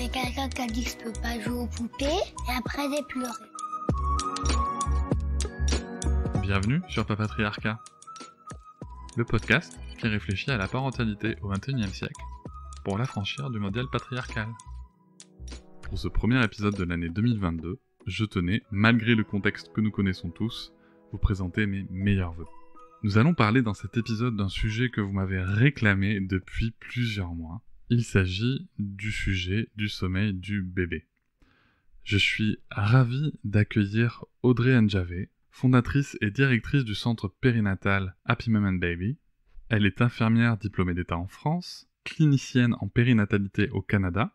avait quelqu'un qui a dit que je peux pas jouer aux poupées, et après j'ai pleuré. Bienvenue sur Papatriarcat, le podcast qui réfléchit à la parentalité au XXIe siècle pour l'affranchir du modèle patriarcal. Pour ce premier épisode de l'année 2022, je tenais, malgré le contexte que nous connaissons tous, vous présenter mes meilleurs vœux. Nous allons parler dans cet épisode d'un sujet que vous m'avez réclamé depuis plusieurs mois. Il s'agit du sujet du sommeil du bébé. Je suis ravi d'accueillir Audrey Njavé, fondatrice et directrice du centre périnatal Happy Mom and Baby. Elle est infirmière diplômée d'État en France, clinicienne en périnatalité au Canada.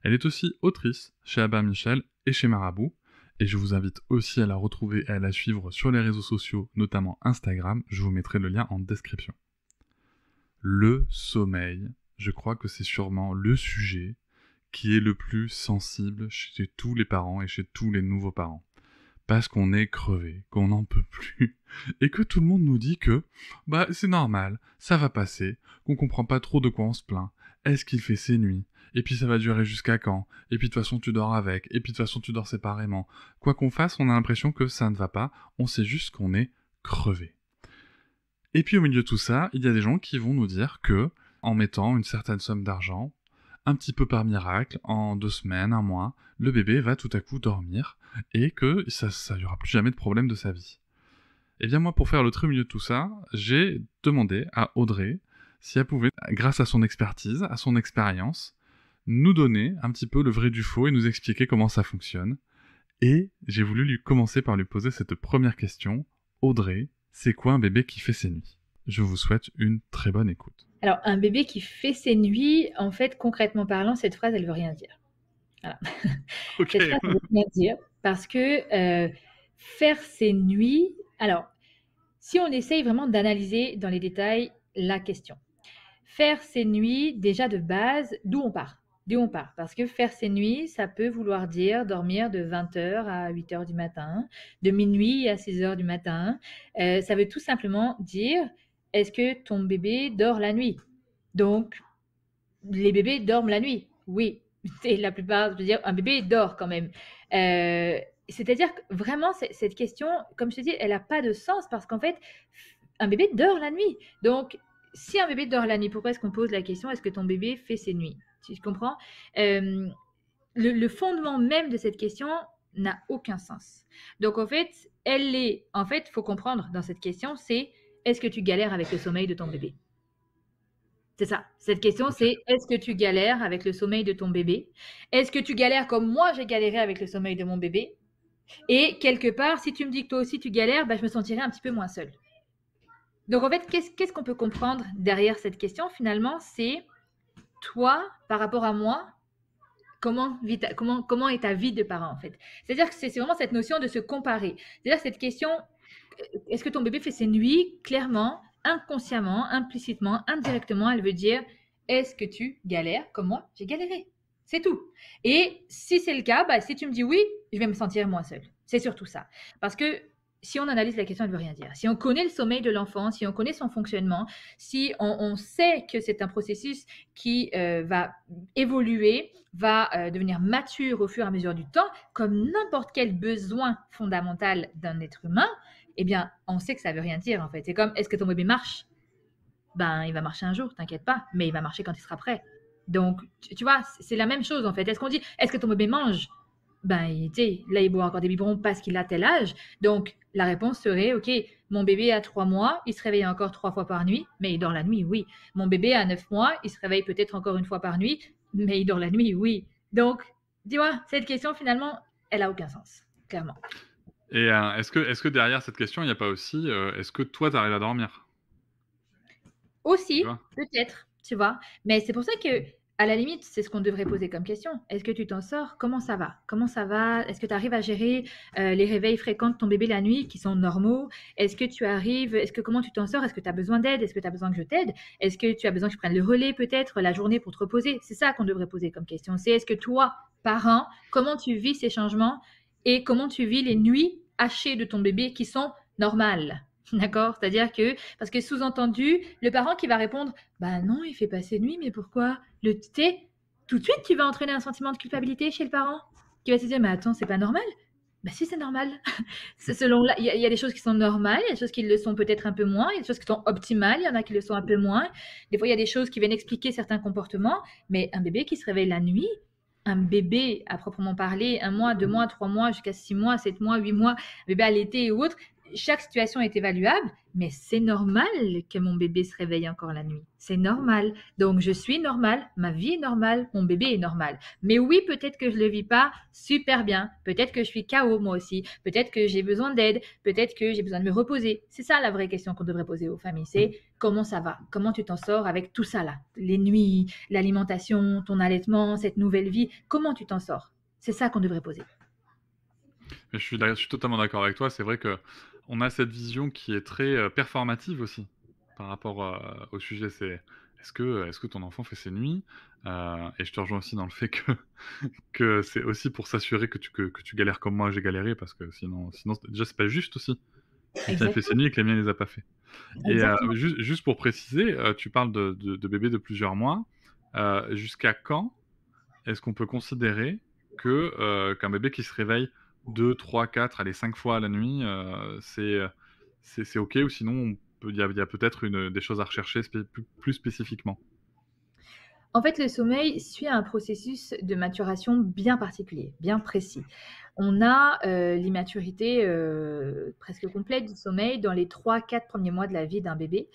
Elle est aussi autrice chez Albin Michel et chez Marabout. Et je vous invite aussi à la retrouver et à la suivre sur les réseaux sociaux, notamment Instagram. Je vous mettrai le lien en description. Le sommeil, je crois que c'est sûrement le sujet qui est le plus sensible chez tous les parents et chez tous les nouveaux parents. Parce qu'on est crevé, qu'on n'en peut plus, et que tout le monde nous dit que c'est normal, ça va passer, qu'on comprend pas trop de quoi on se plaint. Est-ce qu'il fait ses nuits? Et puis ça va durer jusqu'à quand? Et puis de toute façon tu dors avec, et puis de toute façon tu dors séparément. Quoi qu'on fasse, on a l'impression que ça ne va pas, on sait juste qu'on est crevé. Et puis au milieu de tout ça, il y a des gens qui vont nous dire que, en mettant une certaine somme d'argent, un petit peu par miracle, en 2 semaines, 1 mois, le bébé va tout à coup dormir, et que ça n'y aura plus jamais de problème de sa vie. Et bien moi, pour faire le tri au milieu de tout ça, j'ai demandé à Audrey si elle pouvait, grâce à son expertise, à son expérience, nous donner un petit peu le vrai du faux et nous expliquer comment ça fonctionne. Et j'ai voulu commencer par lui poser cette première question. Audrey, c'est quoi un bébé qui fait ses nuits? Je vous souhaite une très bonne écoute. Alors, un bébé qui fait ses nuits, en fait, concrètement parlant, cette phrase, elle veut rien dire. Voilà. Ok. Cette phrase, elle veut rien dire parce que faire ses nuits... Alors, si on essaye vraiment d'analyser dans les détails la question. Faire ses nuits, déjà de base, d'où on part? Parce que faire ses nuits, ça peut vouloir dire dormir de 20h à 8h du matin, de minuit à 6h du matin. Ça veut tout simplement dire, est-ce que ton bébé dort la nuit? Donc, les bébés dorment la nuit. Oui, et la plupart, je veux dire, un bébé dort quand même. C'est-à-dire que vraiment, cette question, comme je te dis, elle n'a pas de sens parce qu'en fait, un bébé dort la nuit. Donc, si un bébé dort la nuit, pourquoi est-ce qu'on pose la question, est-ce que ton bébé fait ses nuits? Tu comprends? Le fondement même de cette question n'a aucun sens. Donc, en fait, faut comprendre dans cette question, c'est est-ce que tu galères avec le sommeil de ton bébé? C'est ça. Cette question, c'est est-ce que tu galères avec le sommeil de ton bébé? Est-ce que tu galères comme moi, j'ai galéré avec le sommeil de mon bébé? Et quelque part, si tu me dis que toi aussi tu galères, je me sentirais un petit peu moins seule. Donc en fait, qu'est-ce qu'on peut comprendre derrière cette question finalement? C'est toi, par rapport à moi, comment est ta vie de parent en fait? C'est-à-dire que c'est vraiment cette notion de se comparer. C'est-à-dire cette question, est-ce que ton bébé fait ses nuits? Clairement, inconsciemment, implicitement, indirectement, elle veut dire est-ce que tu galères comme moi j'ai galéré? C'est tout. Et si c'est le cas, si tu me dis oui, je vais me sentir moins seule. C'est surtout ça. Parce que si on analyse la question, elle ne veut rien dire. Si on connaît le sommeil de l'enfant, si on connaît son fonctionnement, si on sait que c'est un processus qui va évoluer, va devenir mature au fur et à mesure du temps, comme n'importe quel besoin fondamental d'un être humain, eh bien, on sait que ça ne veut rien dire en fait. C'est comme, est-ce que ton bébé marche? Il va marcher un jour, t'inquiète pas, mais il va marcher quand il sera prêt. Donc, tu vois, c'est la même chose en fait. Est-ce qu'on dit, est-ce que ton bébé mange? Là, il boit encore des biberons parce qu'il a tel âge. Donc, la réponse serait, ok, mon bébé a 3 mois, il se réveille encore 3 fois par nuit, mais il dort la nuit, oui. Mon bébé a 9 mois, il se réveille peut-être encore 1 fois par nuit, mais il dort la nuit, oui. Donc, tu vois, cette question, finalement, elle n'a aucun sens, clairement. Et est-ce que derrière cette question, il n'y a pas aussi, est-ce que toi, tu arrives à dormir? Aussi, peut-être, tu vois. Mais c'est pour ça que, à la limite, c'est ce qu'on devrait poser comme question. Est-ce que tu t'en sors? Comment ça va? Est-ce que tu arrives à gérer les réveils fréquents de ton bébé la nuit qui sont normaux? Comment tu t'en sors? Est-ce que tu as besoin d'aide? Est-ce que tu as besoin que je t'aide? Est-ce que tu as besoin que je prenne le relais peut-être la journée pour te reposer? C'est ça qu'on devrait poser comme question. C'est est-ce que toi, parent, comment tu vis ces changements et comment tu vis les nuits hachées de ton bébé qui sont normales? D'accord? C'est-à-dire que, parce que sous-entendu, le parent qui va répondre, non, il fait pas ses nuits, mais pourquoi? Le thé, tout de suite, tu vas entraîner un sentiment de culpabilité chez le parent qui va se dire, mais attends, c'est pas normal. Ben si, c'est normal. Il y a des choses qui sont normales, il y a des choses qui le sont peut-être un peu moins, il y a des choses qui sont optimales, il y en a qui le sont un peu moins. Des fois, il y a des choses qui viennent expliquer certains comportements, mais un bébé qui se réveille la nuit, un bébé à proprement parler, 1 mois, 2 mois, 3 mois, jusqu'à 6 mois, 7 mois, 8 mois, un bébé à l'été ou autre, chaque situation est évaluable, mais c'est normal que mon bébé se réveille encore la nuit. C'est normal. Donc, je suis normale, ma vie est normale, mon bébé est normal. Mais oui, peut-être que je ne le vis pas super bien. Peut-être que je suis KO moi aussi. Peut-être que j'ai besoin d'aide. Peut-être que j'ai besoin de me reposer. C'est ça la vraie question qu'on devrait poser aux familles. C'est comment ça va? Comment tu t'en sors avec tout ça là? Les nuits, l'alimentation, ton allaitement, cette nouvelle vie. Comment tu t'en sors? C'est ça qu'on devrait poser. Je suis totalement d'accord avec toi. C'est vrai que on a cette vision qui est très performative aussi par rapport au sujet. C'est est-ce que ton enfant fait ses nuits? Et je te rejoins aussi dans le fait que c'est aussi pour s'assurer que tu galères comme moi j'ai galéré, parce que sinon déjà c'est pas juste aussi. Le tien il fait ses nuits et que les miens il les a pas fait. Et juste pour préciser, tu parles de bébés de plusieurs mois. Jusqu'à quand est-ce qu'on peut considérer qu'un bébé qui se réveille 2, 3, 4, allez 5 fois à la nuit, c'est OK, ou sinon il y a peut-être des choses à rechercher plus spécifiquement? En fait, le sommeil suit un processus de maturation bien particulier, bien précis. On a l'immaturité presque complète du sommeil dans les 3-4 premiers mois de la vie d'un bébé,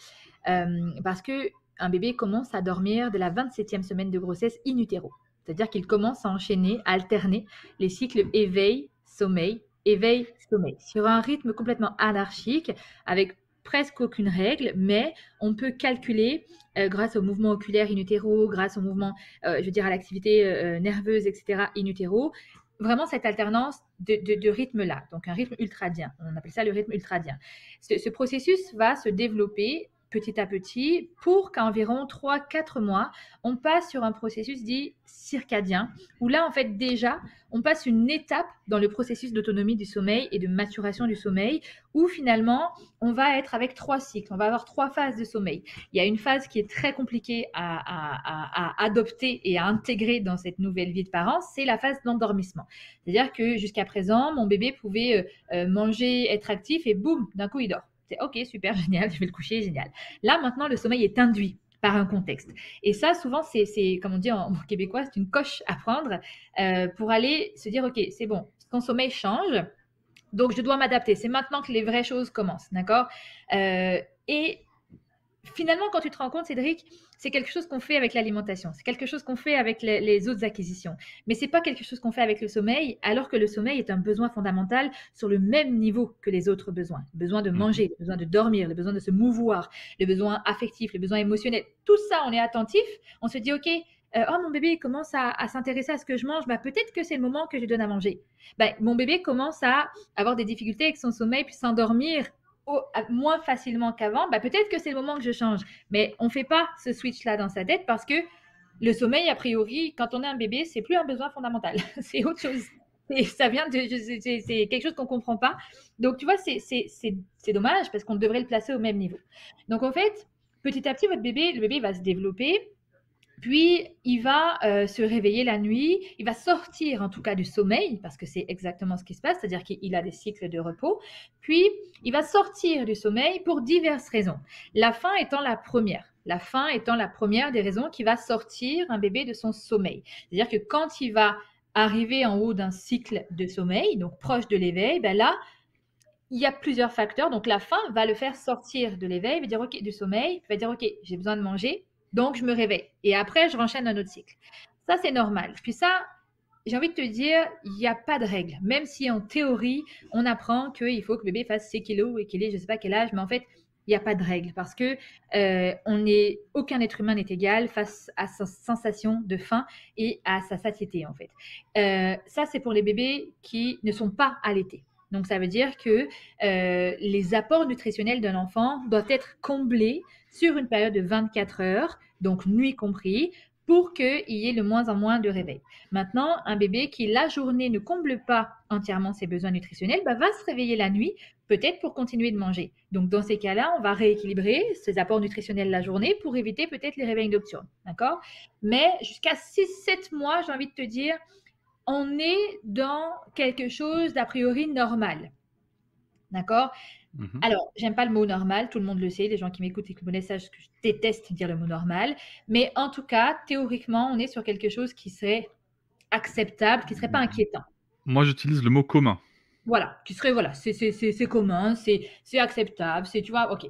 parce qu'un bébé commence à dormir dès la 27e semaine de grossesse in utero. C'est-à-dire qu'il commence à enchaîner, à alterner les cycles éveil-sommeil, éveil-sommeil, sur un rythme complètement anarchique, avec presque aucune règle, mais on peut calculer grâce au mouvement oculaire in utero, grâce au mouvement, à l'activité nerveuse, etc., in utero, vraiment cette alternance de rythme-là, donc un rythme ultradien. On appelle ça le rythme ultradien. Ce processus va se développer petit à petit pour qu'à environ 3-4 mois, on passe sur un processus dit circadien, où là, en fait, déjà, on passe une étape dans le processus d'autonomie du sommeil et de maturation du sommeil, où finalement, on va être avec 3 cycles, on va avoir 3 phases de sommeil. Il y a une phase qui est très compliquée à adopter et à intégrer dans cette nouvelle vie de parents, c'est la phase d'endormissement. C'est-à-dire que jusqu'à présent, mon bébé pouvait manger, être actif et boum, d'un coup, il dort. C'est OK, super, génial, je vais le coucher, génial. Là, maintenant, le sommeil est induit par un contexte. Et ça, souvent, c'est comme on dit en québécois, c'est une coche à prendre pour aller se dire, OK, c'est bon, ton sommeil change, donc je dois m'adapter. C'est maintenant que les vraies choses commencent, d'accord? Et finalement, quand tu te rends compte, Cédric, c'est quelque chose qu'on fait avec l'alimentation, c'est quelque chose qu'on fait avec les autres acquisitions, mais c'est pas quelque chose qu'on fait avec le sommeil, alors que le sommeil est un besoin fondamental sur le même niveau que les autres besoins. Le besoin de manger, le besoin de dormir, le besoin de se mouvoir, le besoin affectif, le besoin émotionnel. Tout ça, on est attentif, on se dit, OK, oh, mon bébé commence à s'intéresser à ce que je mange, bah, peut-être que c'est le moment que je donne à manger. Bah, mon bébé commence à avoir des difficultés avec son sommeil, puis s'endormir moins facilement qu'avant, bah, peut-être que c'est le moment que je change. Mais on ne fait pas ce switch-là dans sa tête parce que le sommeil, a priori, quand on est un bébé, c'est plus un besoin fondamental. C'est autre chose. Et ça vient c'est quelque chose qu'on ne comprend pas. Donc, tu vois, c'est dommage parce qu'on devrait le placer au même niveau. Donc, en fait, petit à petit, le bébé va se développer. Puis, il va se réveiller la nuit, il va sortir en tout cas du sommeil, parce que c'est exactement ce qui se passe, c'est-à-dire qu'il a des cycles de repos. Puis, il va sortir du sommeil pour diverses raisons. La faim étant la première. La faim étant la première des raisons qui va sortir un bébé de son sommeil. C'est-à-dire que quand il va arriver en haut d'un cycle de sommeil, donc proche de l'éveil, ben là, il y a plusieurs facteurs. Donc, la faim va le faire sortir de l'éveil, il va dire OK, du sommeil, il va dire OK, j'ai besoin de manger. Donc, je me réveille. Et après, je renchaîne un autre cycle. Ça, c'est normal. Puis ça, j'ai envie de te dire, il n'y a pas de règle. Même si en théorie, on apprend qu'il faut que le bébé fasse 6 kilos et qu'il ait je ne sais pas quel âge, mais en fait, il n'y a pas de règle parce que aucun être humain n'est égal face à sa sensation de faim et à sa satiété, en fait. Ça, c'est pour les bébés qui ne sont pas allaités. Donc, ça veut dire que les apports nutritionnels d'un enfant doivent être comblés sur une période de 24 heures, donc nuit compris, pour qu'il y ait le moins en moins de réveil. Maintenant, un bébé qui, la journée, ne comble pas entièrement ses besoins nutritionnels, va se réveiller la nuit, peut-être pour continuer de manger. Donc, dans ces cas-là, on va rééquilibrer ses apports nutritionnels la journée pour éviter peut-être les réveils nocturnes. D'accord? Mais jusqu'à 6-7 mois, j'ai envie de te dire, on est dans quelque chose d'a priori normal. D'accord? Alors, j'aime pas le mot normal, tout le monde le sait, les gens qui m'écoutent et qui me connaissent savent que je déteste dire le mot normal. Mais en tout cas, théoriquement, on est sur quelque chose qui serait acceptable, qui serait pas inquiétant. Moi, j'utilise le mot commun. Voilà, qui serait, voilà, c'est commun, c'est acceptable, c'est, tu vois, ok.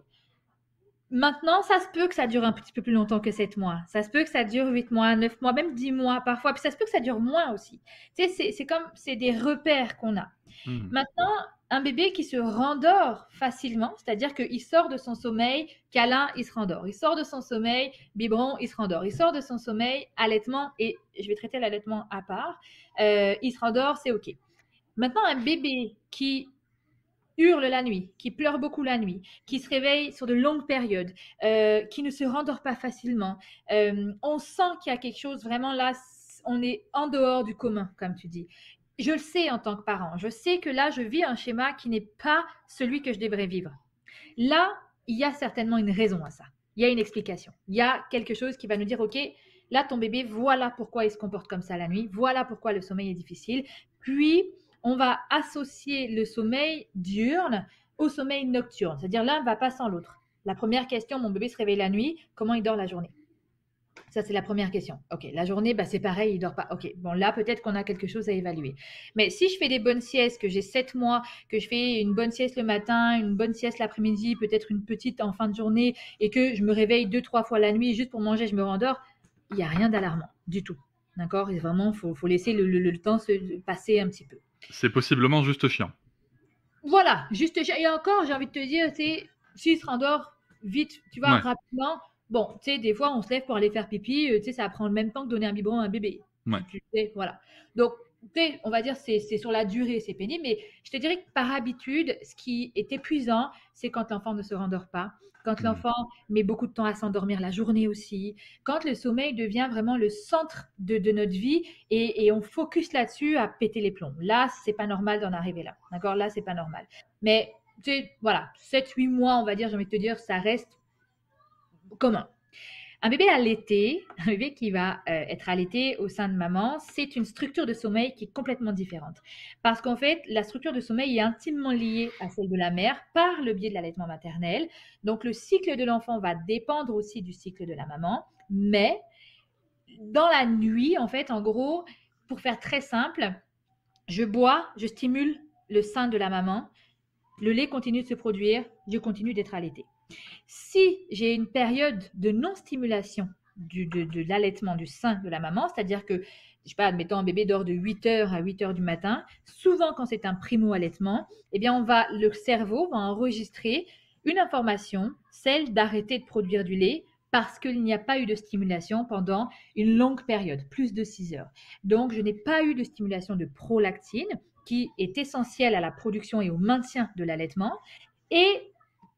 Maintenant, ça se peut que ça dure un petit peu plus longtemps que 7 mois. Ça se peut que ça dure 8 mois, 9 mois, même 10 mois parfois. Puis ça se peut que ça dure moins aussi. Tu sais, c'est des repères qu'on a. Maintenant, un bébé qui se rendort facilement, c'est-à-dire qu'il sort de son sommeil, câlin, il se rendort. Il sort de son sommeil, biberon, il se rendort. Il sort de son sommeil, allaitement, et je vais traiter l'allaitement à part. Il se rendort, c'est OK. Maintenant, un bébé qui hurle la nuit, qui pleure beaucoup la nuit, qui se réveille sur de longues périodes, qui ne se rendort pas facilement, on sent qu'il y a quelque chose vraiment là, on est en dehors du commun, comme tu dis. Je le sais en tant que parent, je sais que là, je vis un schéma qui n'est pas celui que je devrais vivre. Là, il y a certainement une raison à ça. Il y a une explication. Il y a quelque chose qui va nous dire, OK, là, ton bébé, voilà pourquoi il se comporte comme ça la nuit, voilà pourquoi le sommeil est difficile. Puis, on va associer le sommeil diurne au sommeil nocturne. C'est-à-dire l'un ne va pas sans l'autre. La première question, mon bébé se réveille la nuit, comment il dort la journée? Ça, c'est la première question. OK, la journée, c'est pareil, il ne dort pas. OK, bon, là, peut-être qu'on a quelque chose à évaluer. Mais si je fais des bonnes siestes, que j'ai 7 mois, que je fais une bonne sieste le matin, une bonne sieste l'après-midi, peut-être une petite en fin de journée, et que je me réveille 2-3 fois la nuit juste pour manger, je me rendors, il n'y a rien d'alarmant du tout. D'accord? Et vraiment, il faut laisser le temps se passer un petit peu. C'est possiblement juste chiant. Voilà, juste chiant. Et encore, j'ai envie de te dire, s'il se rendort vite, tu vois, rapidement, bon, tu sais, des fois, on se lève pour aller faire pipi, tu sais, ça prend le même temps que donner un biberon à un bébé. Tu sais, voilà. Donc, tu sais, on va dire, c'est sur la durée, c'est pénible, mais je te dirais que par habitude, ce qui est épuisant, c'est quand l'enfant ne se rendort pas, quand l'enfant met beaucoup de temps à s'endormir la journée aussi, quand le sommeil devient vraiment le centre de notre vie et on focus là-dessus à péter les plombs. Là, c'est pas normal d'en arriver là. D'accord? Là, c'est pas normal. Mais, tu sais, voilà, 7-8 mois, on va dire, j'ai envie de te dire, ça reste commun. Un bébé allaité, un bébé qui va être allaité au sein de maman, c'est une structure de sommeil qui est complètement différente. Parce qu'en fait, la structure de sommeil est intimement liée à celle de la mère par le biais de l'allaitement maternel. Donc, le cycle de l'enfant va dépendre aussi du cycle de la maman. Mais dans la nuit, en fait, en gros, pour faire très simple, je bois, je stimule le sein de la maman, le lait continue de se produire, je continue d'être allaitée. Si j'ai une période de non-stimulation de l'allaitement du sein de la maman, c'est-à-dire que, je sais pas, admettons un bébé dort de 8h à 8h du matin, souvent quand c'est un primo-allaitement, eh bien le cerveau va enregistrer une information, celle d'arrêter de produire du lait parce qu'il n'y a pas eu de stimulation pendant une longue période, plus de 6 heures. Donc, je n'ai pas eu de stimulation de prolactine qui est essentielle à la production et au maintien de l'allaitement. Et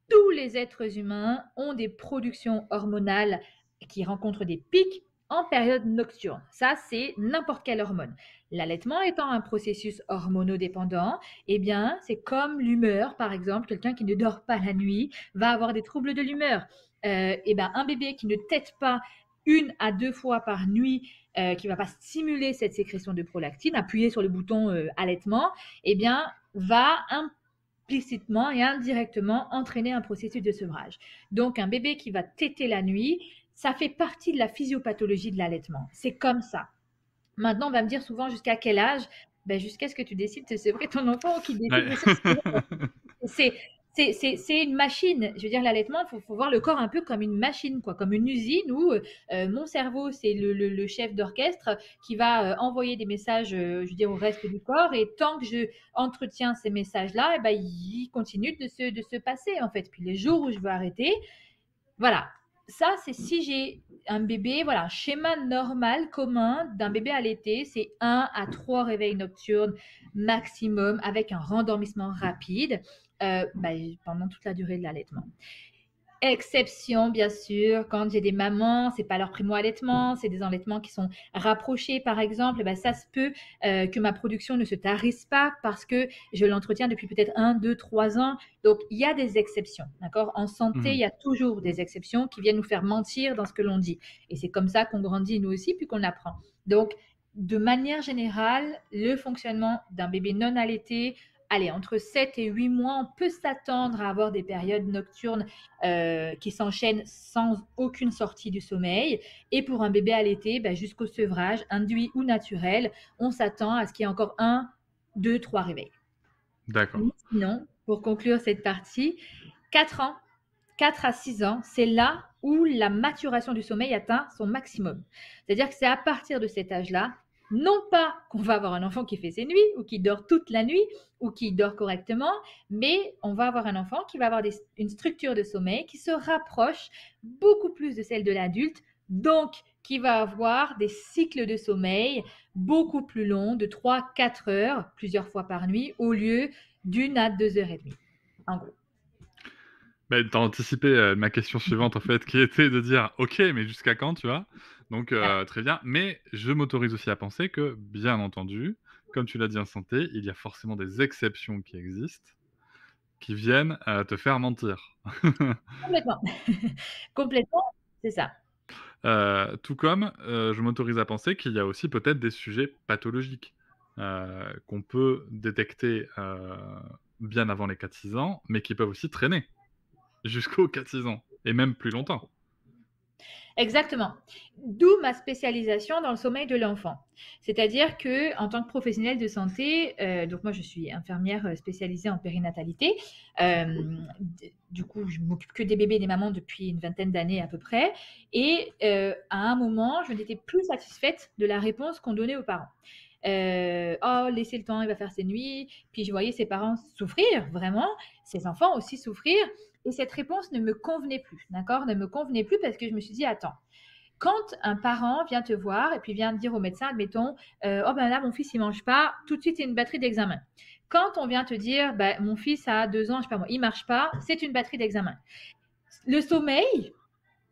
tous les êtres humains ont des productions hormonales qui rencontrent des pics en période nocturne. Ça, c'est n'importe quelle hormone. L'allaitement étant un processus hormonodépendant, eh bien, c'est comme l'humeur, par exemple. Quelqu'un qui ne dort pas la nuit va avoir des troubles de l'humeur. Un bébé qui ne tète pas 1 à 2 fois par nuit, qui ne va pas stimuler cette sécrétion de prolactine, appuyer sur le bouton allaitement, eh bien, va implicitement et indirectement entraîner un processus de sevrage. Donc, un bébé qui va téter la nuit, ça fait partie de la physiopathologie de l'allaitement. C'est comme ça. Maintenant, on va me dire souvent jusqu'à quel âge? Jusqu'à ce que tu décides de sevrer ton enfant ou qu'il décide. C'est une machine. Je veux dire, l'allaitement, il faut voir le corps un peu comme une machine, quoi, comme une usine où mon cerveau, c'est le chef d'orchestre qui va envoyer des messages, je veux dire, au reste du corps. Et tant que je entretiens ces messages-là, il continue de se passer, en fait. Puis les jours où je veux arrêter, voilà. Ça, c'est si j'ai un bébé, voilà, schéma normal, commun d'un bébé allaité, c'est 1 à 3 réveils nocturnes maximum avec un rendormissement rapide pendant toute la durée de l'allaitement. Exception, bien sûr, quand j'ai des mamans, c'est pas leur primo-allaitement, c'est des allaitements qui sont rapprochés, par exemple, ben ça se peut que ma production ne se tarisse pas parce que je l'entretiens depuis peut-être 1, 2, 3 ans. Donc, il y a des exceptions, d'accord? En santé, il y a toujours des exceptions qui viennent nous faire mentir dans ce que l'on dit. Et c'est comme ça qu'on grandit, nous aussi, puis qu'on apprend. Donc, de manière générale, le fonctionnement d'un bébé non allaité, allez, entre 7 et 8 mois, on peut s'attendre à avoir des périodes nocturnes qui s'enchaînent sans aucune sortie du sommeil. Et pour un bébé allaité, ben, jusqu'au sevrage, induit ou naturel, on s'attend à ce qu'il y ait encore 1, 2, 3 réveils. D'accord. Mais sinon, pour conclure cette partie, 4 ans, 4 à 6 ans, c'est là où la maturation du sommeil atteint son maximum. C'est-à-dire que c'est à partir de cet âge-là, non pas qu'on va avoir un enfant qui fait ses nuits ou qui dort toute la nuit ou qui dort correctement, mais on va avoir un enfant qui va avoir une structure de sommeil qui se rapproche beaucoup plus de celle de l'adulte, donc qui va avoir des cycles de sommeil beaucoup plus longs, de 3-4 heures, plusieurs fois par nuit, au lieu d'1 à 2 heures et demie, en gros. Bah, tu as anticipé ma question suivante, en fait, qui était de dire « Ok, mais jusqu'à quand, tu vois ?» Donc, très bien. Mais je m'autorise aussi à penser que, bien entendu, comme tu l'as dit en santé, il y a forcément des exceptions qui existent, qui viennent te faire mentir. Complètement. Complètement, c'est ça. Tout comme je m'autorise à penser qu'il y a aussi peut-être des sujets pathologiques qu'on peut détecter bien avant les 4-6 ans, mais qui peuvent aussi traîner jusqu'aux 4-6 ans, et même plus longtemps. Exactement. D'où ma spécialisation dans le sommeil de l'enfant. C'est-à-dire que, en tant que professionnelle de santé, donc moi je suis infirmière spécialisée en périnatalité. Du coup, je m'occupe que des bébés et des mamans depuis une vingtaine d'années à peu près. Et à un moment, je n'étais plus satisfaite de la réponse qu'on donnait aux parents. Oh, laissez le temps, il va faire ses nuits. Puis je voyais ses parents souffrir, vraiment, ses enfants aussi souffrir. Et cette réponse ne me convenait plus, d'accord? Ne me convenait plus parce que je me suis dit, attends, quand un parent vient te voir et puis vient dire au médecin, admettons, oh ben là, mon fils, il mange pas, tout de suite, c'est une batterie d'examen. Quand on vient te dire, ben, mon fils a 2 ans, je sais pas moi, il marche pas, c'est une batterie d'examen. Le sommeil,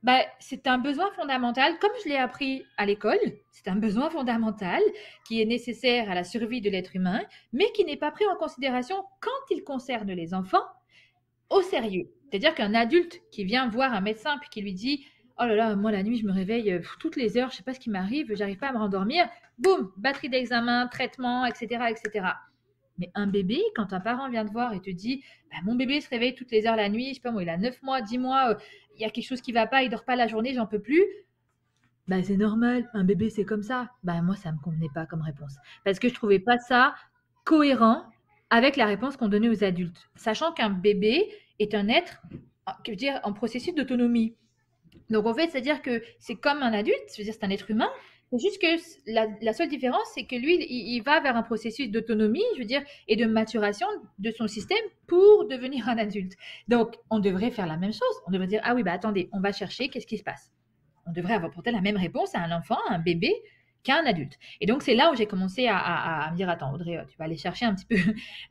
ben, c'est un besoin fondamental, comme je l'ai appris à l'école, c'est un besoin fondamental qui est nécessaire à la survie de l'être humain, mais qui n'est pas pris en considération quand il concerne les enfants au sérieux. C'est-à-dire qu'un adulte qui vient voir un médecin puis qui lui dit « Oh là là, moi la nuit, je me réveille toutes les heures, je ne sais pas ce qui m'arrive, j'arrive pas à me rendormir. » Boum, batterie d'examen, traitement, etc., etc. Mais un bébé, quand un parent vient te voir et te dit bah, « Mon bébé se réveille toutes les heures la nuit, je sais pas moi, il a 9 mois, 10 mois, il y a quelque chose qui ne va pas, il dort pas la journée, j'en peux plus. » Bah, c'est normal, un bébé c'est comme ça. Bah, moi, ça ne me convenait pas comme réponse. Parce que je ne trouvais pas ça cohérent avec la réponse qu'on donnait aux adultes. Sachant qu'un bébé est un être en processus d'autonomie. Donc en fait, c'est-à-dire que c'est comme un adulte, c'est-à-dire c'est un être humain. C'est juste que la seule différence, c'est que lui, il va vers un processus d'autonomie, je veux dire, et de maturation de son système pour devenir un adulte. Donc, on devrait faire la même chose. On devrait dire, ah oui, bah attendez, on va chercher, qu'est-ce qui se passe? On devrait apporter la même réponse à un enfant, à un bébé, qu'à un adulte. Et donc, c'est là où j'ai commencé à me dire, attends, Audrey, tu vas aller chercher un petit peu,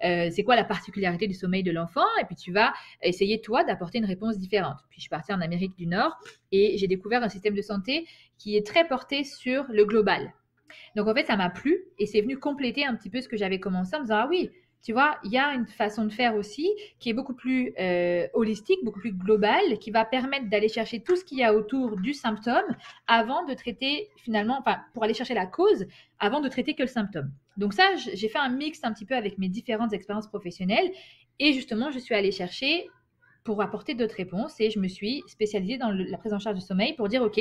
c'est quoi la particularité du sommeil de l'enfant? Et puis, tu vas essayer, toi, d'apporter une réponse différente. Puis, je suis partie en Amérique du Nord et j'ai découvert un système de santé qui est très porté sur le global. Donc, en fait, ça m'a plu et c'est venu compléter un petit peu ce que j'avais commencé en me disant, ah oui, tu vois, il y a une façon de faire aussi qui est beaucoup plus holistique, beaucoup plus globale, qui va permettre d'aller chercher tout ce qu'il y a autour du symptôme avant de traiter finalement, enfin, pour aller chercher la cause avant de traiter que le symptôme. Donc ça, j'ai fait un mix un petit peu avec mes différentes expériences professionnelles et justement, je suis allée chercher pour apporter d'autres réponses et je me suis spécialisée dans la prise en charge du sommeil pour dire, OK,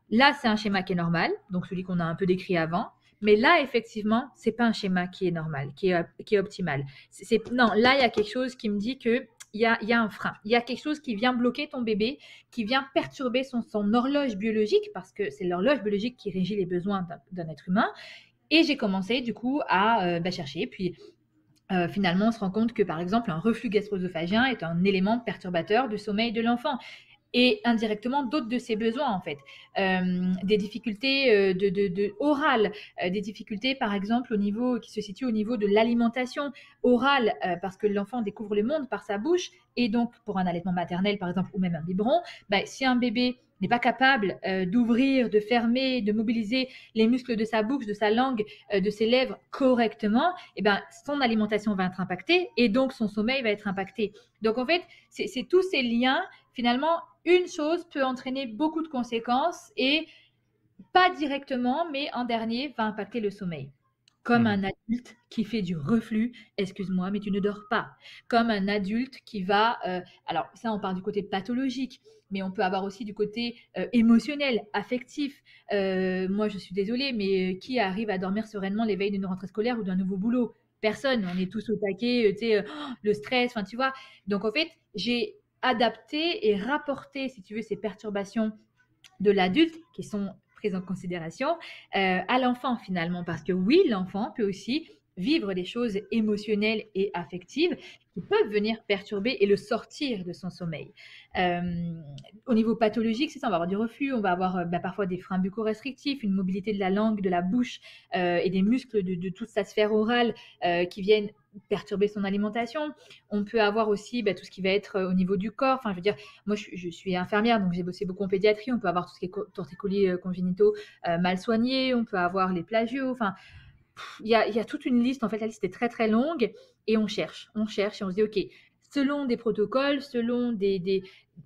là, c'est un schéma qui est normal, donc celui qu'on a un peu décrit avant. Mais là, effectivement, c'est pas un schéma qui est normal, qui est optimal. Non, là, il y a quelque chose qui me dit qu'il y a un frein. Il y a quelque chose qui vient bloquer ton bébé, qui vient perturber son horloge biologique, parce que c'est l'horloge biologique qui régit les besoins d'un être humain. Et j'ai commencé, du coup, à chercher. Puis, finalement, on se rend compte que, par exemple, un reflux gastro-œsophagien est un élément perturbateur du sommeil de l'enfant. et indirectement d'autres de ses besoins en fait. Des difficultés orales, des difficultés par exemple qui se situent au niveau de l'alimentation orale, parce que l'enfant découvre le monde par sa bouche, et donc pour un allaitement maternel par exemple, ou même un biberon, si un bébé n'est pas capable d'ouvrir, de fermer, de mobiliser les muscles de sa bouche, de sa langue, de ses lèvres correctement, son alimentation va être impactée et donc son sommeil va être impacté. Donc en fait, c'est tous ces liens. Finalement, une chose peut entraîner beaucoup de conséquences et pas directement, mais en dernier, va impacter le sommeil. Comme un adulte qui fait du reflux, excuse-moi, mais tu ne dors pas. Comme un adulte qui va, alors ça on parle du côté pathologique, mais on peut avoir aussi du côté émotionnel, affectif. Moi je suis désolée, mais qui arrive à dormir sereinement les veilles d'une rentrée scolaire ou d'un nouveau boulot? Personne, on est tous au taquet, le stress, enfin tu vois. Donc en fait, j'ai adapté et rapporté, si tu veux, ces perturbations de l'adulte qui sont prises en considération à l'enfant finalement, parce que oui, l'enfant peut aussi vivre des choses émotionnelles et affectives qui peuvent venir perturber et le sortir de son sommeil. Au niveau pathologique, c'est ça, on va avoir du reflux, on va avoir parfois des freins bucco-restrictifs, une mobilité de la langue, de la bouche et des muscles de toute sa sphère orale qui viennent perturber son alimentation. On peut avoir aussi tout ce qui va être au niveau du corps. Enfin, je veux dire, moi, je suis infirmière, donc j'ai bossé beaucoup en pédiatrie. On peut avoir tout ce qui est torticolis congénitaux mal soignés. On peut avoir les plagios. Enfin, il y a toute une liste. En fait, la liste est très, très longue et on cherche et on se dit, OK, selon des protocoles, selon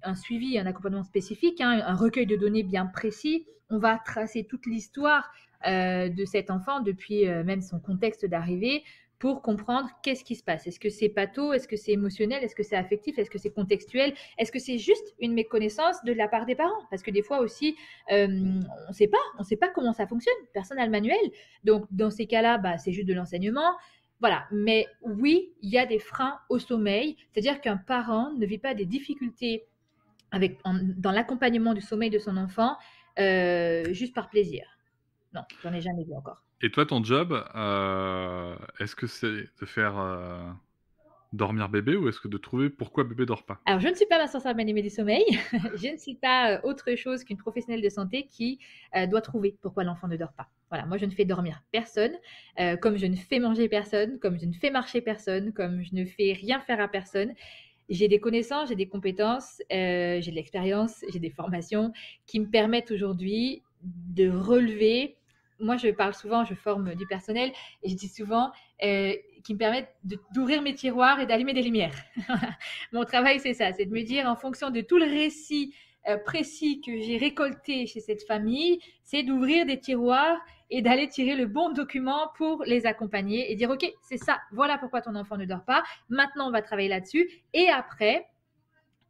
un suivi, un accompagnement spécifique, un recueil de données bien précis, on va tracer toute l'histoire de cet enfant depuis même son contexte d'arrivée pour comprendre qu'est-ce qui se passe. Est-ce que c'est patho? Est-ce que c'est émotionnel? Est-ce que c'est affectif? Est-ce que c'est contextuel? Est-ce que c'est juste une méconnaissance de la part des parents? Parce que des fois aussi, on ne sait pas comment ça fonctionne. Personne n'a le manuel. Donc, dans ces cas-là, c'est juste de l'enseignement. Voilà. Mais oui, il y a des freins au sommeil. C'est-à-dire qu'un parent ne vit pas des difficultés dans l'accompagnement du sommeil de son enfant juste par plaisir. Non, j'en ai jamais vu encore. Et toi, ton job, est-ce que c'est de faire dormir bébé ou est-ce que de trouver pourquoi bébé dort pas? Alors, je ne suis pas masseur animée du sommeil. Je ne suis pas autre chose qu'une professionnelle de santé qui doit trouver pourquoi l'enfant ne dort pas. Voilà, moi, je ne fais dormir personne, comme je ne fais manger personne, comme je ne fais marcher personne, comme je ne fais rien faire à personne. J'ai des connaissances, j'ai des compétences, j'ai de l'expérience, j'ai des formations qui me permettent aujourd'hui de relever. Moi, je parle souvent, je forme du personnel et je dis souvent qui me permettent d'ouvrir mes tiroirs et d'allumer des lumières. Mon travail, c'est ça, c'est de me dire en fonction de tout le récit précis que j'ai récolté chez cette famille, c'est d'ouvrir des tiroirs et d'aller tirer le bon document pour les accompagner et dire ok, c'est ça, voilà pourquoi ton enfant ne dort pas, maintenant on va travailler là-dessus et après,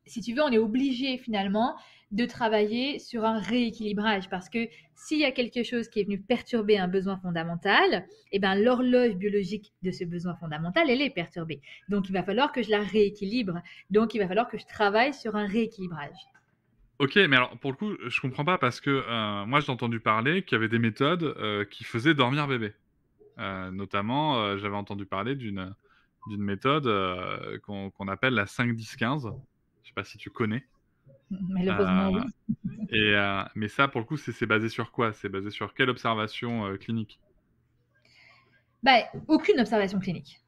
si tu veux, on est obligé finalement de travailler sur un rééquilibrage parce que s'il y a quelque chose qui est venu perturber un besoin fondamental, l'horloge biologique de ce besoin fondamental, elle est perturbée. Donc, il va falloir que je la rééquilibre. Donc, il va falloir que je travaille sur un rééquilibrage. Ok, mais alors pour le coup, je comprends pas parce que moi j'ai entendu parler qu'il y avait des méthodes qui faisaient dormir bébé. Notamment, j'avais entendu parler d'une méthode qu'on appelle la 5-10-15. Je sais pas si tu connais. Malheureusement, oui. Mais ça, pour le coup, c'est basé sur quoi? C'est basé sur quelle observation clinique? Aucune observation clinique.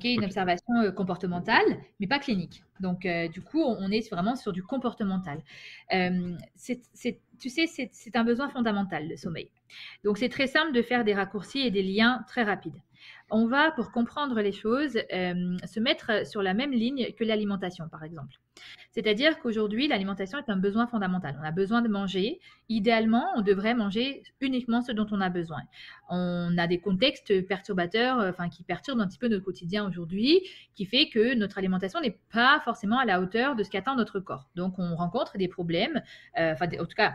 Une observation comportementale, mais pas clinique. Donc, du coup, on est vraiment sur du comportemental. Tu sais, c'est un besoin fondamental, le sommeil. Donc, c'est très simple de faire des raccourcis et des liens très rapides. On va, pour comprendre les choses, se mettre sur la même ligne que l'alimentation, par exemple. C'est-à-dire qu'aujourd'hui, l'alimentation est un besoin fondamental. On a besoin de manger. Idéalement, on devrait manger uniquement ce dont on a besoin. On a des contextes perturbateurs, qui perturbent un petit peu notre quotidien aujourd'hui, qui fait que notre alimentation n'est pas forcément à la hauteur de ce qu'attend notre corps. Donc, on rencontre des problèmes, en tout cas,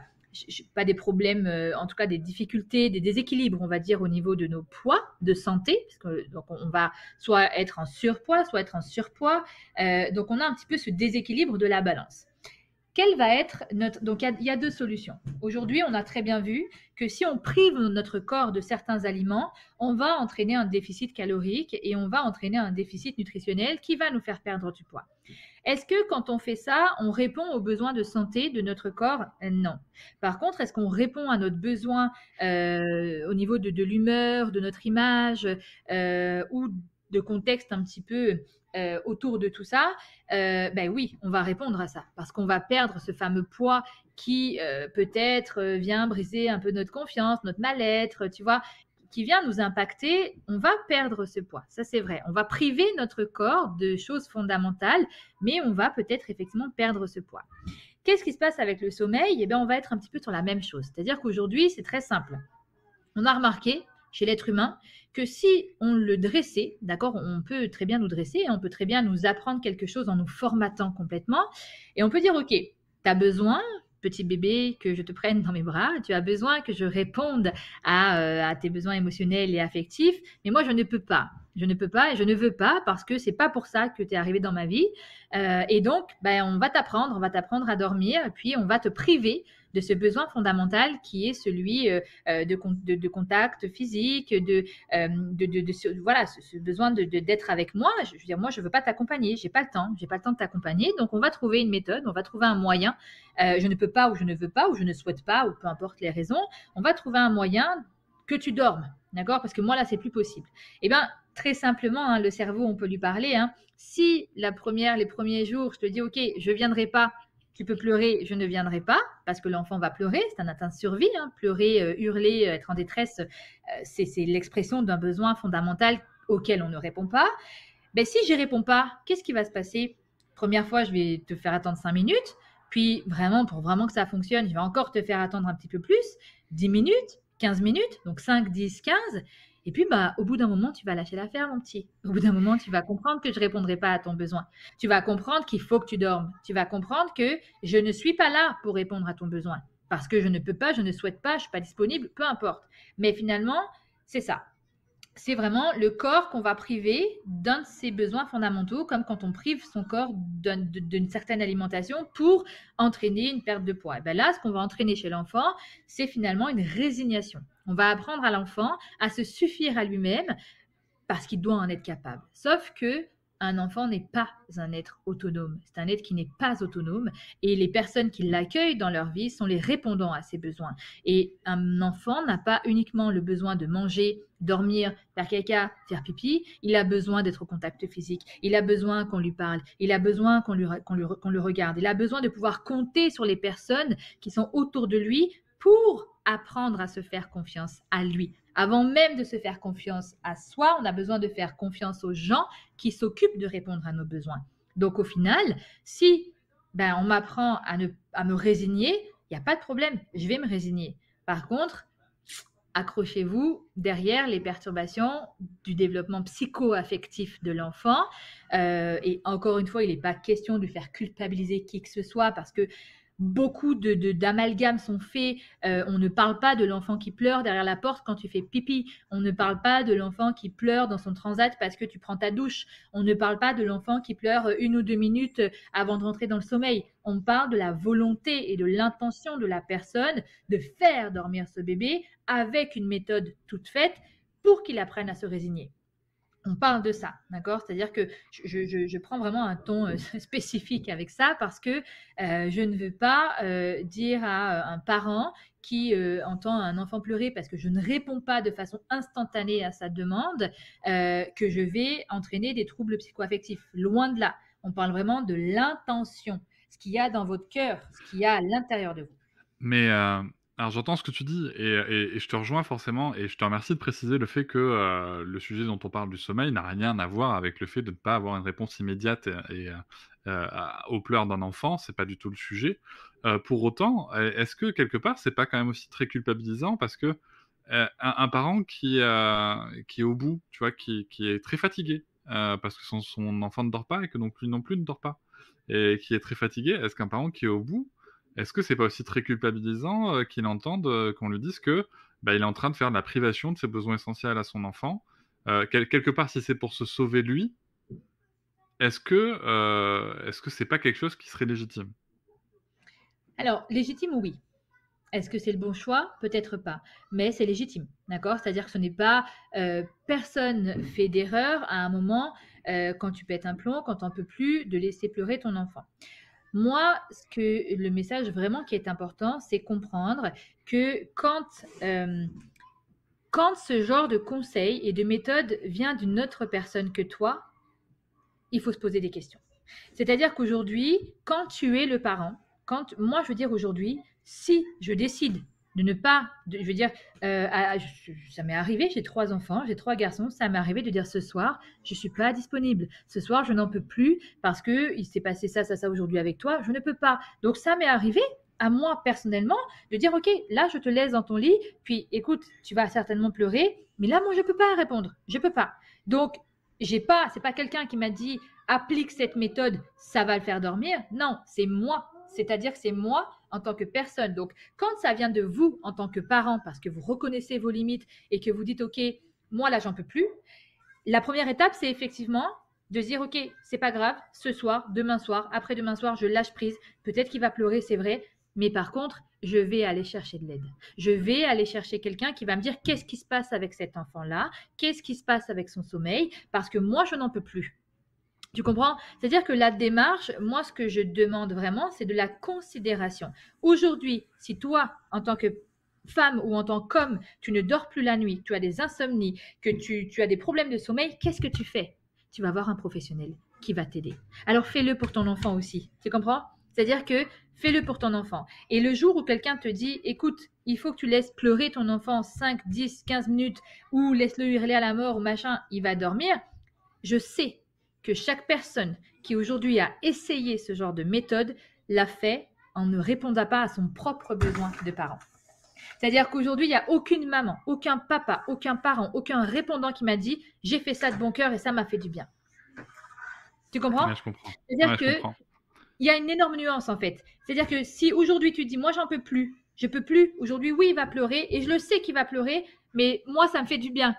pas des problèmes, en tout cas des difficultés, des déséquilibres, on va dire, au niveau de nos poids de santé, parce que donc on va soit être en surpoids, soit être en surpoids. Donc on a un petit peu ce déséquilibre de la balance. quelle va être notre... Donc, il y a deux solutions. Aujourd'hui, on a très bien vu que si on prive notre corps de certains aliments, on va entraîner un déficit calorique et on va entraîner un déficit nutritionnel qui va nous faire perdre du poids. Est-ce que quand on fait ça, on répond aux besoins de santé de notre corps? Non. Par contre, est-ce qu'on répond à notre besoin au niveau de l'humeur, de notre image ou de contexte un petit peu autour de tout ça? Ben oui, on va répondre à ça parce qu'on va perdre ce fameux poids qui peut-être vient briser un peu notre confiance, notre mal-être, tu vois, qui vient nous impacter, on va perdre ce poids. Ça, c'est vrai. On va priver notre corps de choses fondamentales, mais on va peut-être effectivement perdre ce poids. Qu'est-ce qui se passe avec le sommeil? Eh bien, on va être un petit peu sur la même chose. C'est-à-dire qu'aujourd'hui, c'est très simple. On a remarqué chez l'être humain que si on le dressait, d'accord, on peut très bien nous dresser, on peut très bien nous apprendre quelque chose en nous formatant complètement, et on peut dire, ok, tu as besoin, petit bébé, que je te prenne dans mes bras, tu as besoin que je réponde à tes besoins émotionnels et affectifs, mais moi je ne peux pas. Je ne peux pas et je ne veux pas parce que c'est pas pour ça que tu es arrivé dans ma vie. Et donc, ben, on va t'apprendre à dormir, puis on va te priver de ce besoin fondamental qui est celui de contact physique, voilà, ce besoin d'être avec moi. Je veux dire, moi, je veux pas t'accompagner, j'ai pas le temps de t'accompagner. Donc, on va trouver une méthode, on va trouver un moyen. Je ne peux pas ou je ne veux pas ou je ne souhaite pas ou peu importe les raisons. On va trouver un moyen que tu dormes, d'accord? Parce que moi, là, c'est plus possible. Eh bien, très simplement, hein, le cerveau, on peut lui parler. Hein. Si les premiers jours, je te dis, OK, je ne viendrai pas, tu peux pleurer, je ne viendrai pas, parce que l'enfant va pleurer, c'est un instinct de survie. Hein. Pleurer, hurler, être en détresse, c'est l'expression d'un besoin fondamental auquel on ne répond pas. Ben, si je n'y réponds pas, qu'est-ce qui va se passer? Première fois, je vais te faire attendre 5 minutes. Puis, vraiment, pour vraiment que ça fonctionne, je vais encore te faire attendre un petit peu plus. 10 minutes, 15 minutes, donc 5, 10, 15. Et puis, bah, au bout d'un moment, tu vas lâcher l'affaire, mon petit. Au bout d'un moment, tu vas comprendre que je ne répondrai pas à ton besoin. Tu vas comprendre qu'il faut que tu dormes. Tu vas comprendre que je ne suis pas là pour répondre à ton besoin. Parce que je ne peux pas, je ne souhaite pas, je ne suis pas disponible, peu importe. Mais finalement, c'est ça. C'est vraiment le corps qu'on va priver d'un de ses besoins fondamentaux, comme quand on prive son corps d'une certaine alimentation pour entraîner une perte de poids. Et bien là, ce qu'on va entraîner chez l'enfant, c'est finalement une résignation. On va apprendre à l'enfant à se suffire à lui-même parce qu'il doit en être capable. Sauf que un enfant n'est pas un être autonome. C'est un être qui n'est pas autonome et les personnes qui l'accueillent dans leur vie sont les répondants à ses besoins. Et un enfant n'a pas uniquement le besoin de manger, dormir, faire caca, faire pipi. Il a besoin d'être au contact physique. Il a besoin qu'on lui parle. Il a besoin qu'on le regarde. Il a besoin de pouvoir compter sur les personnes qui sont autour de lui pour apprendre à se faire confiance à lui. Avant même de se faire confiance à soi, on a besoin de faire confiance aux gens qui s'occupent de répondre à nos besoins. Donc au final, si on m'apprend à me résigner, il n'y a pas de problème, je vais me résigner. Par contre, accrochez-vous derrière les perturbations du développement psycho-affectif de l'enfant. Et encore une fois, il n'est pas question de faire culpabiliser qui que ce soit parce que beaucoup d'amalgames sont faits. On ne parle pas de l'enfant qui pleure derrière la porte quand tu fais pipi. On ne parle pas de l'enfant qui pleure dans son transat parce que tu prends ta douche. On ne parle pas de l'enfant qui pleure 1 ou 2 minutes avant de rentrer dans le sommeil. On parle de la volonté et de l'intention de la personne de faire dormir ce bébé avec une méthode toute faite pour qu'il apprenne à se résigner. On parle de ça, d'accord? C'est-à-dire que je prends vraiment un ton spécifique avec ça parce que je ne veux pas dire à un parent qui entend un enfant pleurer parce que je ne réponds pas de façon instantanée à sa demande que je vais entraîner des troubles psychoaffectifs. Loin de là. On parle vraiment de l'intention, ce qu'il y a dans votre cœur, ce qu'il y a à l'intérieur de vous. Mais alors j'entends ce que tu dis et je te rejoins forcément et je te remercie de préciser le fait que le sujet dont on parle du sommeil n'a rien à voir avec le fait de ne pas avoir une réponse immédiate aux pleurs d'un enfant, c'est pas du tout le sujet. Pour autant, est-ce que quelque part c'est pas quand même aussi très culpabilisant parce que un parent qui est au bout, tu vois, qui est très fatigué parce que son enfant ne dort pas et que donc lui non plus ne dort pas et qui est très fatigué, est-ce qu'un parent qui est au bout, est-ce que c'est pas aussi très culpabilisant qu'il entende qu'on lui dise que il est en train de faire de la privation de ses besoins essentiels à son enfant quelque part, si c'est pour se sauver lui, est-ce que c'est pas quelque chose qui serait légitime? Alors, légitime, oui. Est-ce que c'est le bon choix? Peut-être pas, mais c'est légitime, d'accord? C'est-à-dire que ce n'est pas personne fait d'erreur à un moment quand tu pètes un plomb, quand tu n'en peux plus, de laisser pleurer ton enfant. Moi, le message vraiment qui est important, c'est comprendre que quand ce genre de conseil et de méthode vient d'une autre personne que toi, il faut se poser des questions. C'est-à-dire qu'aujourd'hui, quand tu es le parent, moi je veux dire aujourd'hui, si je décide de ne pas, je veux dire, ça m'est arrivé, j'ai 3 enfants, j'ai 3 garçons, ça m'est arrivé de dire ce soir, je ne suis pas disponible. Ce soir, je n'en peux plus parce qu'il s'est passé ça aujourd'hui avec toi, je ne peux pas. Donc ça m'est arrivé à moi personnellement de dire ok, là je te laisse dans ton lit, puis écoute, tu vas certainement pleurer, mais là moi je ne peux pas répondre, je ne peux pas. Donc c'est pas quelqu'un qui m'a dit applique cette méthode, ça va le faire dormir. Non, c'est moi. C'est-à-dire que c'est moi en tant que personne. Donc, quand ça vient de vous en tant que parent, parce que vous reconnaissez vos limites et que vous dites, OK, moi là, j'en peux plus, la première étape, c'est effectivement de dire, OK, c'est pas grave, ce soir, demain soir, après-demain soir, je lâche prise. Peut-être qu'il va pleurer, c'est vrai. Mais par contre, je vais aller chercher de l'aide. Je vais aller chercher quelqu'un qui va me dire qu'est-ce qui se passe avec cet enfant-là, qu'est-ce qui se passe avec son sommeil, parce que moi, je n'en peux plus. Tu comprends? C'est-à-dire que la démarche, moi, ce que je demande vraiment, c'est de la considération. Aujourd'hui, si toi, en tant que femme ou en tant qu'homme, tu ne dors plus la nuit, tu as des insomnies, que tu as des problèmes de sommeil, qu'est-ce que tu fais? Tu vas voir un professionnel qui va t'aider. Alors fais-le pour ton enfant aussi. Tu comprends? C'est-à-dire que fais-le pour ton enfant. Et le jour où quelqu'un te dit, écoute, il faut que tu laisses pleurer ton enfant 5, 10, 15 minutes ou laisse-le hurler à la mort ou machin, il va dormir, je sais que chaque personne qui aujourd'hui a essayé ce genre de méthode l'a fait en ne répondant pas à son propre besoin de parent. C'est-à-dire qu'aujourd'hui, il n'y a aucune maman, aucun papa, aucun parent, aucun répondant qui m'a dit « j'ai fait ça de bon cœur et ça m'a fait du bien ». Tu comprends? Ouais, je comprends. C'est-à-dire Ouais, je qu'il comprends. y a une énorme nuance en fait. C'est-à-dire que si aujourd'hui tu dis « moi j'en peux plus, je peux plus, aujourd'hui oui il va pleurer et je le sais qu'il va pleurer, mais moi ça me fait du bien ».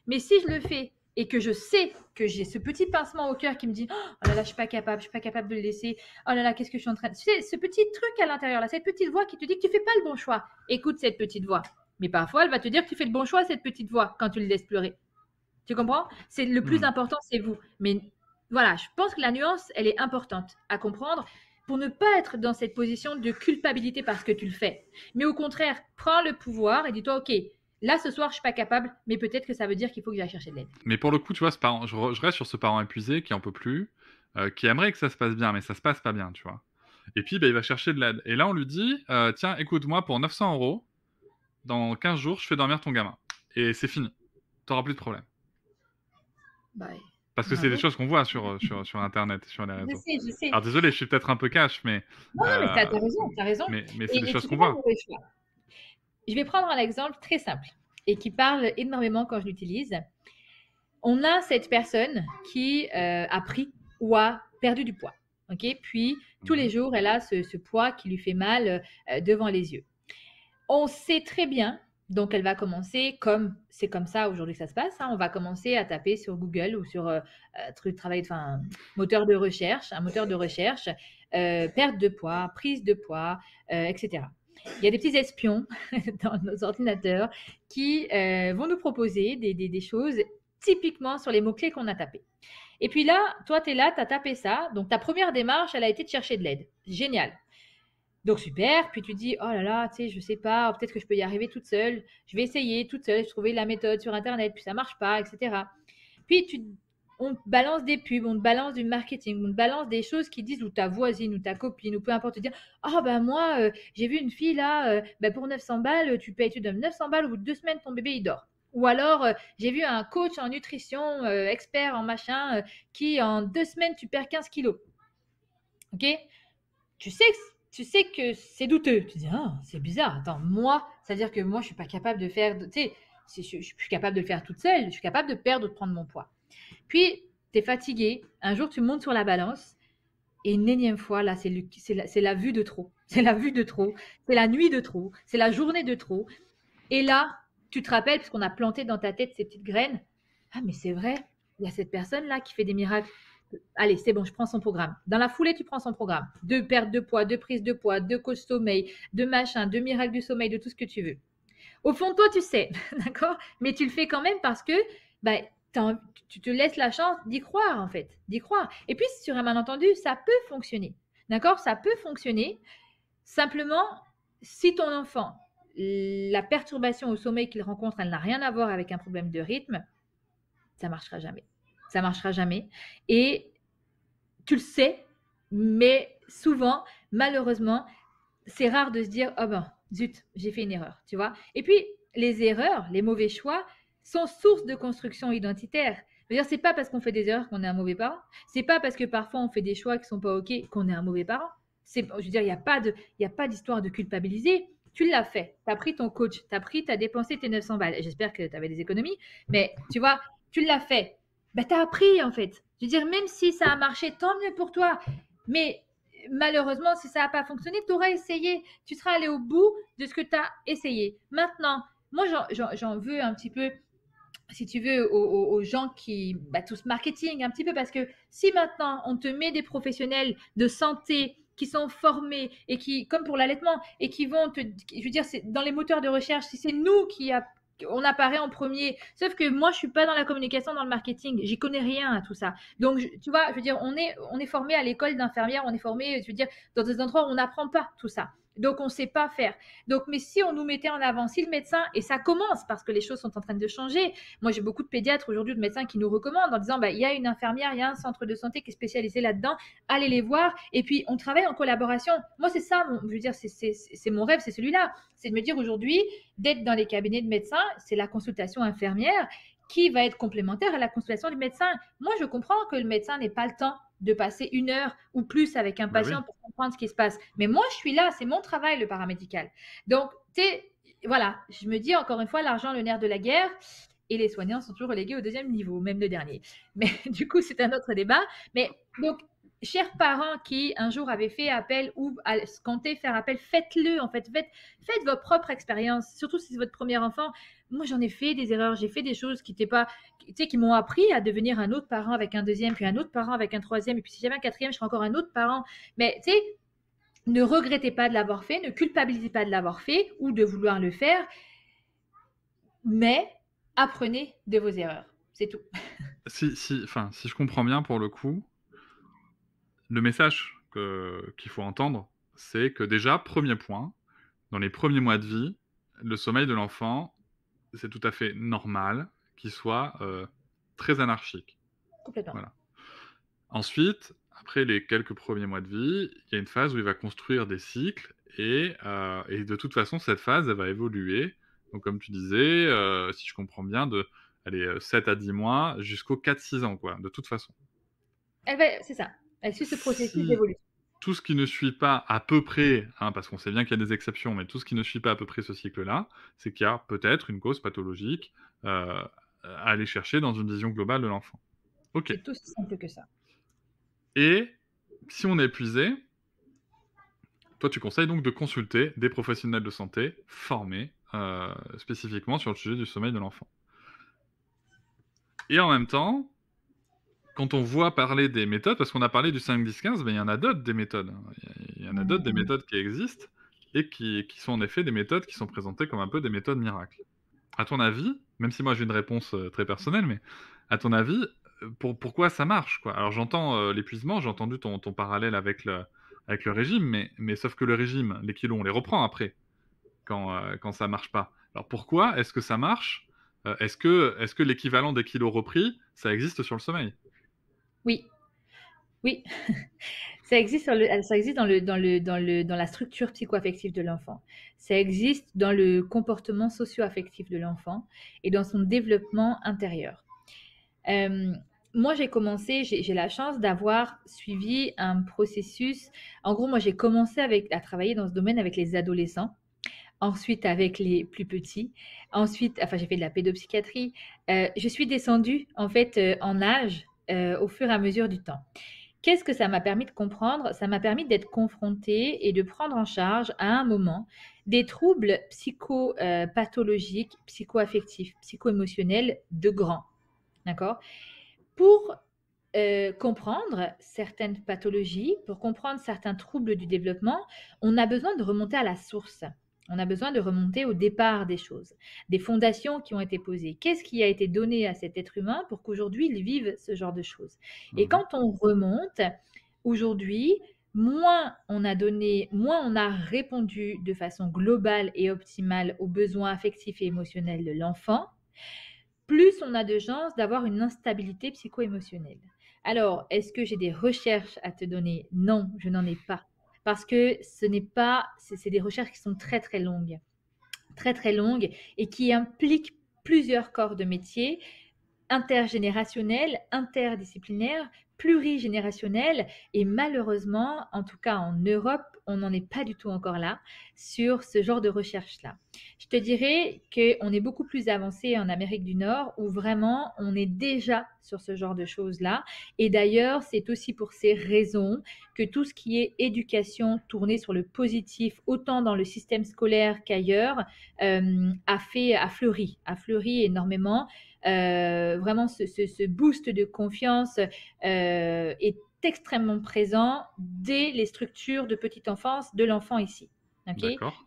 Mais si je le fais et que je sais que j'ai ce petit pincement au cœur qui me dit oh là là, je suis pas capable de le laisser. Oh là là, qu'est-ce que je suis en train de... Tu sais, ce petit truc à l'intérieur là, cette petite voix qui te dit que tu fais pas le bon choix. Écoute cette petite voix. Mais parfois, elle va te dire que tu fais le bon choix, cette petite voix, quand tu le laisses pleurer. Tu comprends? C'est le plus important, c'est vous. Mais voilà, je pense que la nuance, elle est importante à comprendre pour ne pas être dans cette position de culpabilité parce que tu le fais. Mais au contraire, prends le pouvoir et dis-toi, ok, là, ce soir, je suis pas capable, mais peut-être que ça veut dire qu'il faut que j'aille chercher de l'aide. Mais pour le coup, tu vois, ce parent, je reste sur ce parent épuisé qui en peut plus, qui aimerait que ça se passe bien, mais ça se passe pas bien, tu vois. Et puis, bah, il va chercher de l'aide. Et là, on lui dit, tiens, écoute-moi, pour 900 €, dans 15 jours, je fais dormir ton gamin. Et c'est fini. T'auras plus de problème. Bye. Parce que c'est des choses qu'on voit sur Internet, sur les réseaux. Je sais. Alors désolé, je suis peut-être un peu cash, mais... Non, mais t'as raison. Mais c'est des choses qu'on voit. Je vais prendre un exemple très simple et qui parle énormément quand je l'utilise. On a cette personne qui a pris ou a perdu du poids. Okay? Puis, tous les jours, elle a ce poids qui lui fait mal devant les yeux. On sait très bien, donc elle va commencer, c'est comme ça aujourd'hui que ça se passe, hein, on va commencer à taper sur Google ou sur moteur de recherche, perte de poids, prise de poids, etc. Il y a des petits espions dans nos ordinateurs qui vont nous proposer des choses typiquement sur les mots-clés qu'on a tapés. Et puis là, toi, tu es là, tu as tapé ça. Donc, ta première démarche, elle a été de chercher de l'aide. Génial. Donc, super. Puis tu dis, oh là là, tu sais, je sais pas, peut-être que je peux y arriver toute seule. Je vais essayer toute seule. Je trouvais la méthode sur Internet, puis ça marche pas, etc. Puis, on te balance des pubs, on te balance du marketing, on te balance des choses qui disent, ou ta voisine, ou ta copine, ou peu importe, te dire, oh ben moi, j'ai vu une fille là, pour 900 balles, tu donnes 900 balles, au bout de 2 semaines, ton bébé, il dort. Ou alors, j'ai vu un coach en nutrition, expert en machin, qui en 2 semaines, tu perds 15 kilos. Ok? Tu sais que c'est douteux. Tu dis, ah, c'est bizarre. Attends, moi, c'est-à-dire que moi, je suis pas capable de faire, tu sais, je suis capable de le faire toute seule. Je suis capable de perdre ou de prendre mon poids. Puis, tu es fatigué. Un jour, tu montes sur la balance. Et une énième fois, là, c'est la vue de trop. C'est la vue de trop. C'est la nuit de trop. C'est la journée de trop. Et là, tu te rappelles, puisqu'on a planté dans ta tête ces petites graines. Ah, mais c'est vrai, il y a cette personne-là qui fait des miracles. allez, c'est bon, je prends son programme. Dans la foulée, tu prends son programme. De perte de poids, de prise de poids, de coach sommeil, de machin, de miracle du sommeil, de tout ce que tu veux. Au fond de toi, tu sais, d'accord? Mais tu le fais quand même parce que bah, tu te laisses la chance d'y croire, en fait, d'y croire. Et puis, sur un malentendu, ça peut fonctionner, d'accord? Ça peut fonctionner. Simplement, si ton enfant, la perturbation au sommeil qu'il rencontre, elle n'a rien à voir avec un problème de rythme, ça marchera jamais. Ça marchera jamais. Et tu le sais, mais souvent, malheureusement, c'est rare de se dire oh ben zut, j'ai fait une erreur, tu vois. Et puis les erreurs, les mauvais choix sont source de construction identitaire. Je veux dire, c'est pas parce qu'on fait des erreurs qu'on est un mauvais parent. C'est pas parce que parfois on fait des choix qui sont pas ok qu'on est un mauvais parent. Je veux dire, il y a pas d'histoire de culpabiliser. Tu l'as fait, tu as pris ton coach, tu as dépensé tes 900 balles. J'espère que tu avais des économies, mais tu vois, tu l'as fait. Ben, tu as appris en fait. Je veux dire, même si ça a marché, tant mieux pour toi. Mais malheureusement, si ça n'a pas fonctionné, tu auras essayé. Tu seras allé au bout de ce que tu as essayé. Maintenant, moi, j'en veux un petit peu, si tu veux, aux gens qui, tout ce marketing, un petit peu, parce que si maintenant, on te met des professionnels de santé qui sont formés et qui, comme pour l'allaitement, et qui vont je veux dire, c'est dans les moteurs de recherche, si c'est nous on apparaît en premier. Sauf que moi, je suis pas dans la communication, dans le marketing. J'y connais rien à tout ça. Donc, tu vois, je veux dire, on est formé à l'école d'infirmière, on est formé, je veux dire, dans des endroits où on n'apprend pas tout ça. Donc, on ne sait pas faire. Donc, mais si on nous mettait en avant, si le médecin, et ça commence parce que les choses sont en train de changer. Moi, j'ai beaucoup de pédiatres aujourd'hui, de médecins qui nous recommandent en disant, il y a une infirmière, il y a un centre de santé qui est spécialisé là-dedans, allez les voir. Et puis, on travaille en collaboration. Moi, c'est ça, je veux dire, c'est mon rêve, c'est celui-là. C'est de me dire aujourd'hui, d'être dans les cabinets de médecins, c'est la consultation infirmière qui va être complémentaire à la consultation du médecin. Moi, je comprends que le médecin n'ait pas le temps de passer 1 heure ou plus avec un patient pour comprendre ce qui se passe. Mais moi, je suis là, c'est mon travail, le paramédical. Donc, voilà, je me dis encore une fois, l'argent, le nerf de la guerre, et les soignants sont toujours relégués au 2e niveau, même le dernier. Mais du coup, c'est un autre débat. Mais donc, chers parents qui un jour avaient fait appel ou comptez faire appel, faites-le en fait, faites votre propre expérience, surtout si c'est votre premier enfant. Moi, j'en ai fait des erreurs, j'ai fait des choses qui n'étaient pas, qui m'ont appris à devenir un autre parent avec un 2e, puis un autre parent avec un 3e, et puis si j'avais un 4e, je serais encore un autre parent. Mais tu sais, ne regrettez pas de l'avoir fait, ne culpabilisez pas de l'avoir fait ou de vouloir le faire, mais apprenez de vos erreurs, c'est tout. Si je comprends bien pour le coup, le message qu'il faut entendre, c'est que déjà, premier point, dans les premiers mois de vie, le sommeil de l'enfant, c'est tout à fait normal qu'il soit très anarchique. Complètement. Voilà. Ensuite, après les quelques premiers mois de vie, il y a une phase où il va construire des cycles et de toute façon, cette phase, elle va évoluer. Donc, comme tu disais, si je comprends bien, 7 à 10 mois jusqu'aux 4-6 ans, quoi, de toute façon. C'est ça. Elle suit ce processus d'évolution. Tout ce qui ne suit pas à peu près, parce qu'on sait bien qu'il y a des exceptions, mais tout ce qui ne suit pas à peu près ce cycle-là, c'est qu'il y a peut-être une cause pathologique à aller chercher dans une vision globale de l'enfant. Ok. C'est tout aussi simple que ça. Et si on est épuisé, toi tu conseilles donc de consulter des professionnels de santé formés spécifiquement sur le sujet du sommeil de l'enfant. Et en même temps, quand on voit parler des méthodes, parce qu'on a parlé du 5-10-15, mais il y en a d'autres des méthodes. Il y en a d'autres des méthodes qui existent et qui sont en effet des méthodes qui sont présentées comme un peu des méthodes miracles. À ton avis, même si moi j'ai une réponse très personnelle, mais à ton avis, pourquoi ça marche, quoi? Alors j'entends l'épuisement, j'ai entendu ton parallèle avec le régime, mais sauf que le régime, les kilos, on les reprend après, quand ça marche pas. Alors pourquoi est-ce que ça marche? Est-ce que l'équivalent des kilos repris, ça existe sur le sommeil? Oui. Ça existe dans la structure psycho-affective de l'enfant. Ça existe dans le comportement socio-affectif de l'enfant et dans son développement intérieur. Moi, j'ai la chance d'avoir suivi un processus. En gros, moi, j'ai commencé à travailler dans ce domaine avec les adolescents. Ensuite, avec les plus petits. Ensuite, j'ai fait de la pédopsychiatrie. Je suis descendue, en fait, en âge au fur et à mesure du temps. Qu'est-ce que ça m'a permis de comprendre? Ça m'a permis d'être confrontée et de prendre en charge à un moment des troubles psychopathologiques, psycho-affectifs, psycho-émotionnels de grands. D'accord? Pour comprendre certaines pathologies, pour comprendre certains troubles du développement, on a besoin de remonter à la source. On a besoin de remonter au départ des choses, des fondations qui ont été posées. Qu'est-ce qui a été donné à cet être humain pour qu'aujourd'hui il vive ce genre de choses? Et Mhm. quand on remonte, aujourd'hui, moins on a donné, moins on a répondu de façon globale et optimale aux besoins affectifs et émotionnels de l'enfant, plus on a de chances d'avoir une instabilité psycho-émotionnelle. Alors, est-ce que j'ai des recherches à te donner? Non, je n'en ai pas. Parce que ce n'est pas, c'est des recherches qui sont très très longues, très très longues et qui impliquent plusieurs corps de métier intergénérationnel, interdisciplinaire, plurigénérationnel et malheureusement, en tout cas en Europe, on n'en est pas du tout encore là sur ce genre de recherche-là. Je te dirais qu'on est beaucoup plus avancé en Amérique du Nord où vraiment on est déjà sur ce genre de choses-là. Et d'ailleurs, c'est aussi pour ces raisons que tout ce qui est éducation tournée sur le positif, autant dans le système scolaire qu'ailleurs, a fleuri énormément. Vraiment, ce boost de confiance est extrêmement présent dès les structures de petite enfance de l'enfant ici. Okay. D'accord.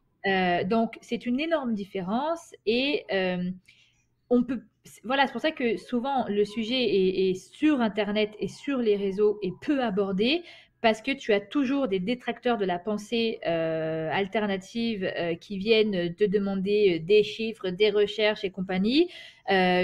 Donc, c'est une énorme différence et on peut. Voilà, c'est pour ça que souvent le sujet est sur Internet et sur les réseaux et peu abordé parce que tu as toujours des détracteurs de la pensée alternative qui viennent te demander des chiffres, des recherches et compagnie,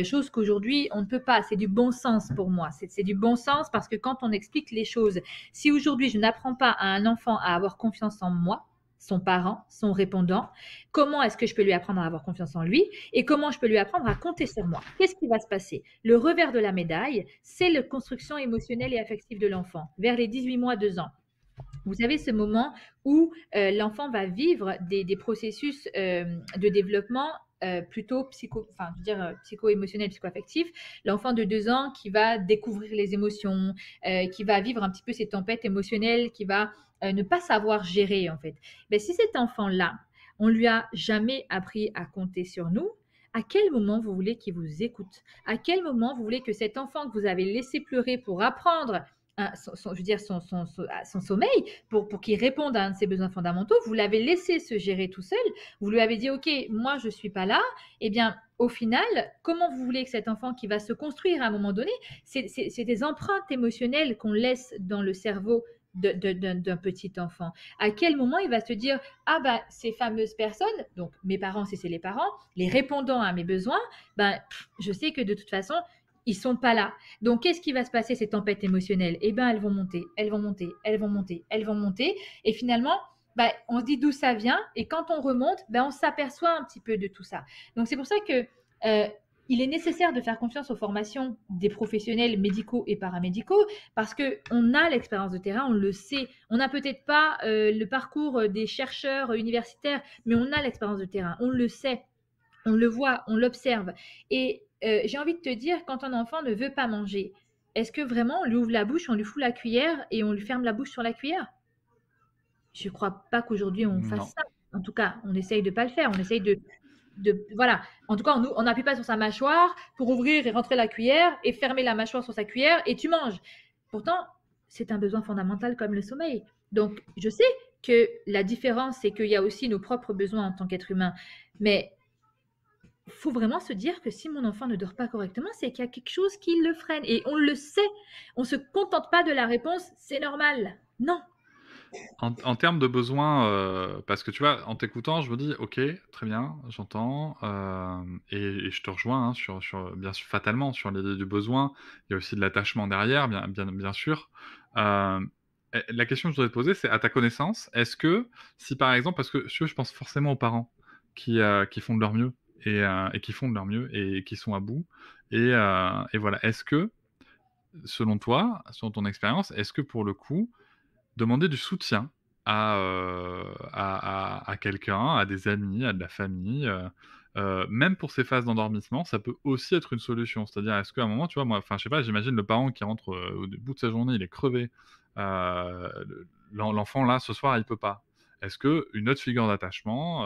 chose qu'aujourd'hui on ne peut pas. C'est du bon sens pour moi. C'est du bon sens parce que quand on explique les choses, si aujourd'hui je n'apprends pas à un enfant à avoir confiance en moi, son parent, son répondant, comment est-ce que je peux lui apprendre à avoir confiance en lui et comment je peux lui apprendre à compter sur moi? Qu'est-ce qui va se passer? Le revers de la médaille, c'est la construction émotionnelle et affective de l'enfant vers les 18 mois, 2 ans. Vous avez ce moment où l'enfant va vivre des processus de développement plutôt psycho-émotionnel, psycho-affectif. L'enfant de 2 ans qui va découvrir les émotions, qui va vivre un petit peu ces tempêtes émotionnelles, qui va ne pas savoir gérer en fait. Mais si cet enfant-là, on lui a jamais appris à compter sur nous, à quel moment vous voulez qu'il vous écoute? À quel moment vous voulez que cet enfant que vous avez laissé pleurer pour apprendre je veux dire son sommeil pour qu'il réponde à un de ses besoins fondamentaux, vous l'avez laissé se gérer tout seul, vous lui avez dit ok, moi je suis pas là, et bien au final, comment vous voulez que cet enfant qui va se construire à un moment donné, c'est des empreintes émotionnelles qu'on laisse dans le cerveau d'un petit enfant. À quel moment il va se dire ah ben ces fameuses personnes, donc mes parents si c'est les parents, les répondants à mes besoins, ben je sais que de toute façon ils sont pas là. Donc, qu'est-ce qui va se passer, ces tempêtes émotionnelles? Eh bien, elles vont monter, elles vont monter, elles vont monter, elles vont monter. Et finalement, bah, on se dit d'où ça vient. Et quand on remonte, bah, on s'aperçoit un petit peu de tout ça. Donc, c'est pour ça que il est nécessaire de faire confiance aux formations des professionnels médicaux et paramédicaux parce qu'on a l'expérience de terrain, on le sait. On n'a peut-être pas le parcours des chercheurs universitaires, mais on a l'expérience de terrain, on le sait. On le voit, on l'observe. Et j'ai envie de te dire, quand un enfant ne veut pas manger, est-ce que vraiment on lui ouvre la bouche, on lui fout la cuillère et on lui ferme la bouche sur la cuillère? Je ne crois pas qu'aujourd'hui on Non. fasse ça. En tout cas, on essaye de ne pas le faire. On essaye voilà. En tout cas, on n'appuie pas sur sa mâchoire pour ouvrir et rentrer la cuillère et fermer la mâchoire sur sa cuillère et tu manges. Pourtant, c'est un besoin fondamental comme le sommeil. Donc, je sais que la différence, c'est qu'il y a aussi nos propres besoins en tant qu'être humain. Mais il faut vraiment se dire que si mon enfant ne dort pas correctement, c'est qu'il y a quelque chose qui le freine. Et on le sait. On ne se contente pas de la réponse, c'est normal. Non. En termes de besoins, parce que tu vois, en t'écoutant, je me dis: «OK, très bien, j'entends», et je te rejoins, hein, bien sûr, fatalement, sur l'idée du besoin. Il y a aussi de l'attachement derrière, bien sûr. La question que je voudrais te poser, c'est à ta connaissance, est-ce que si, par exemple parce que je pense forcément aux parents qui font de leur mieux et qui font de leur mieux et qui sont à bout et voilà. Est-ce que, selon toi, selon ton expérience, est-ce que pour le coup, demander du soutien à quelqu'un, à des amis, à de la famille, même pour ces phases d'endormissement, ça peut aussi être une solution. C'est-à-dire, est-ce qu'à un moment, tu vois, moi, enfin, je sais pas, j'imagine le parent qui rentre, au bout de sa journée, il est crevé, l'enfant là, ce soir, il peut pas. Est-ce qu'une autre figure d'attachement,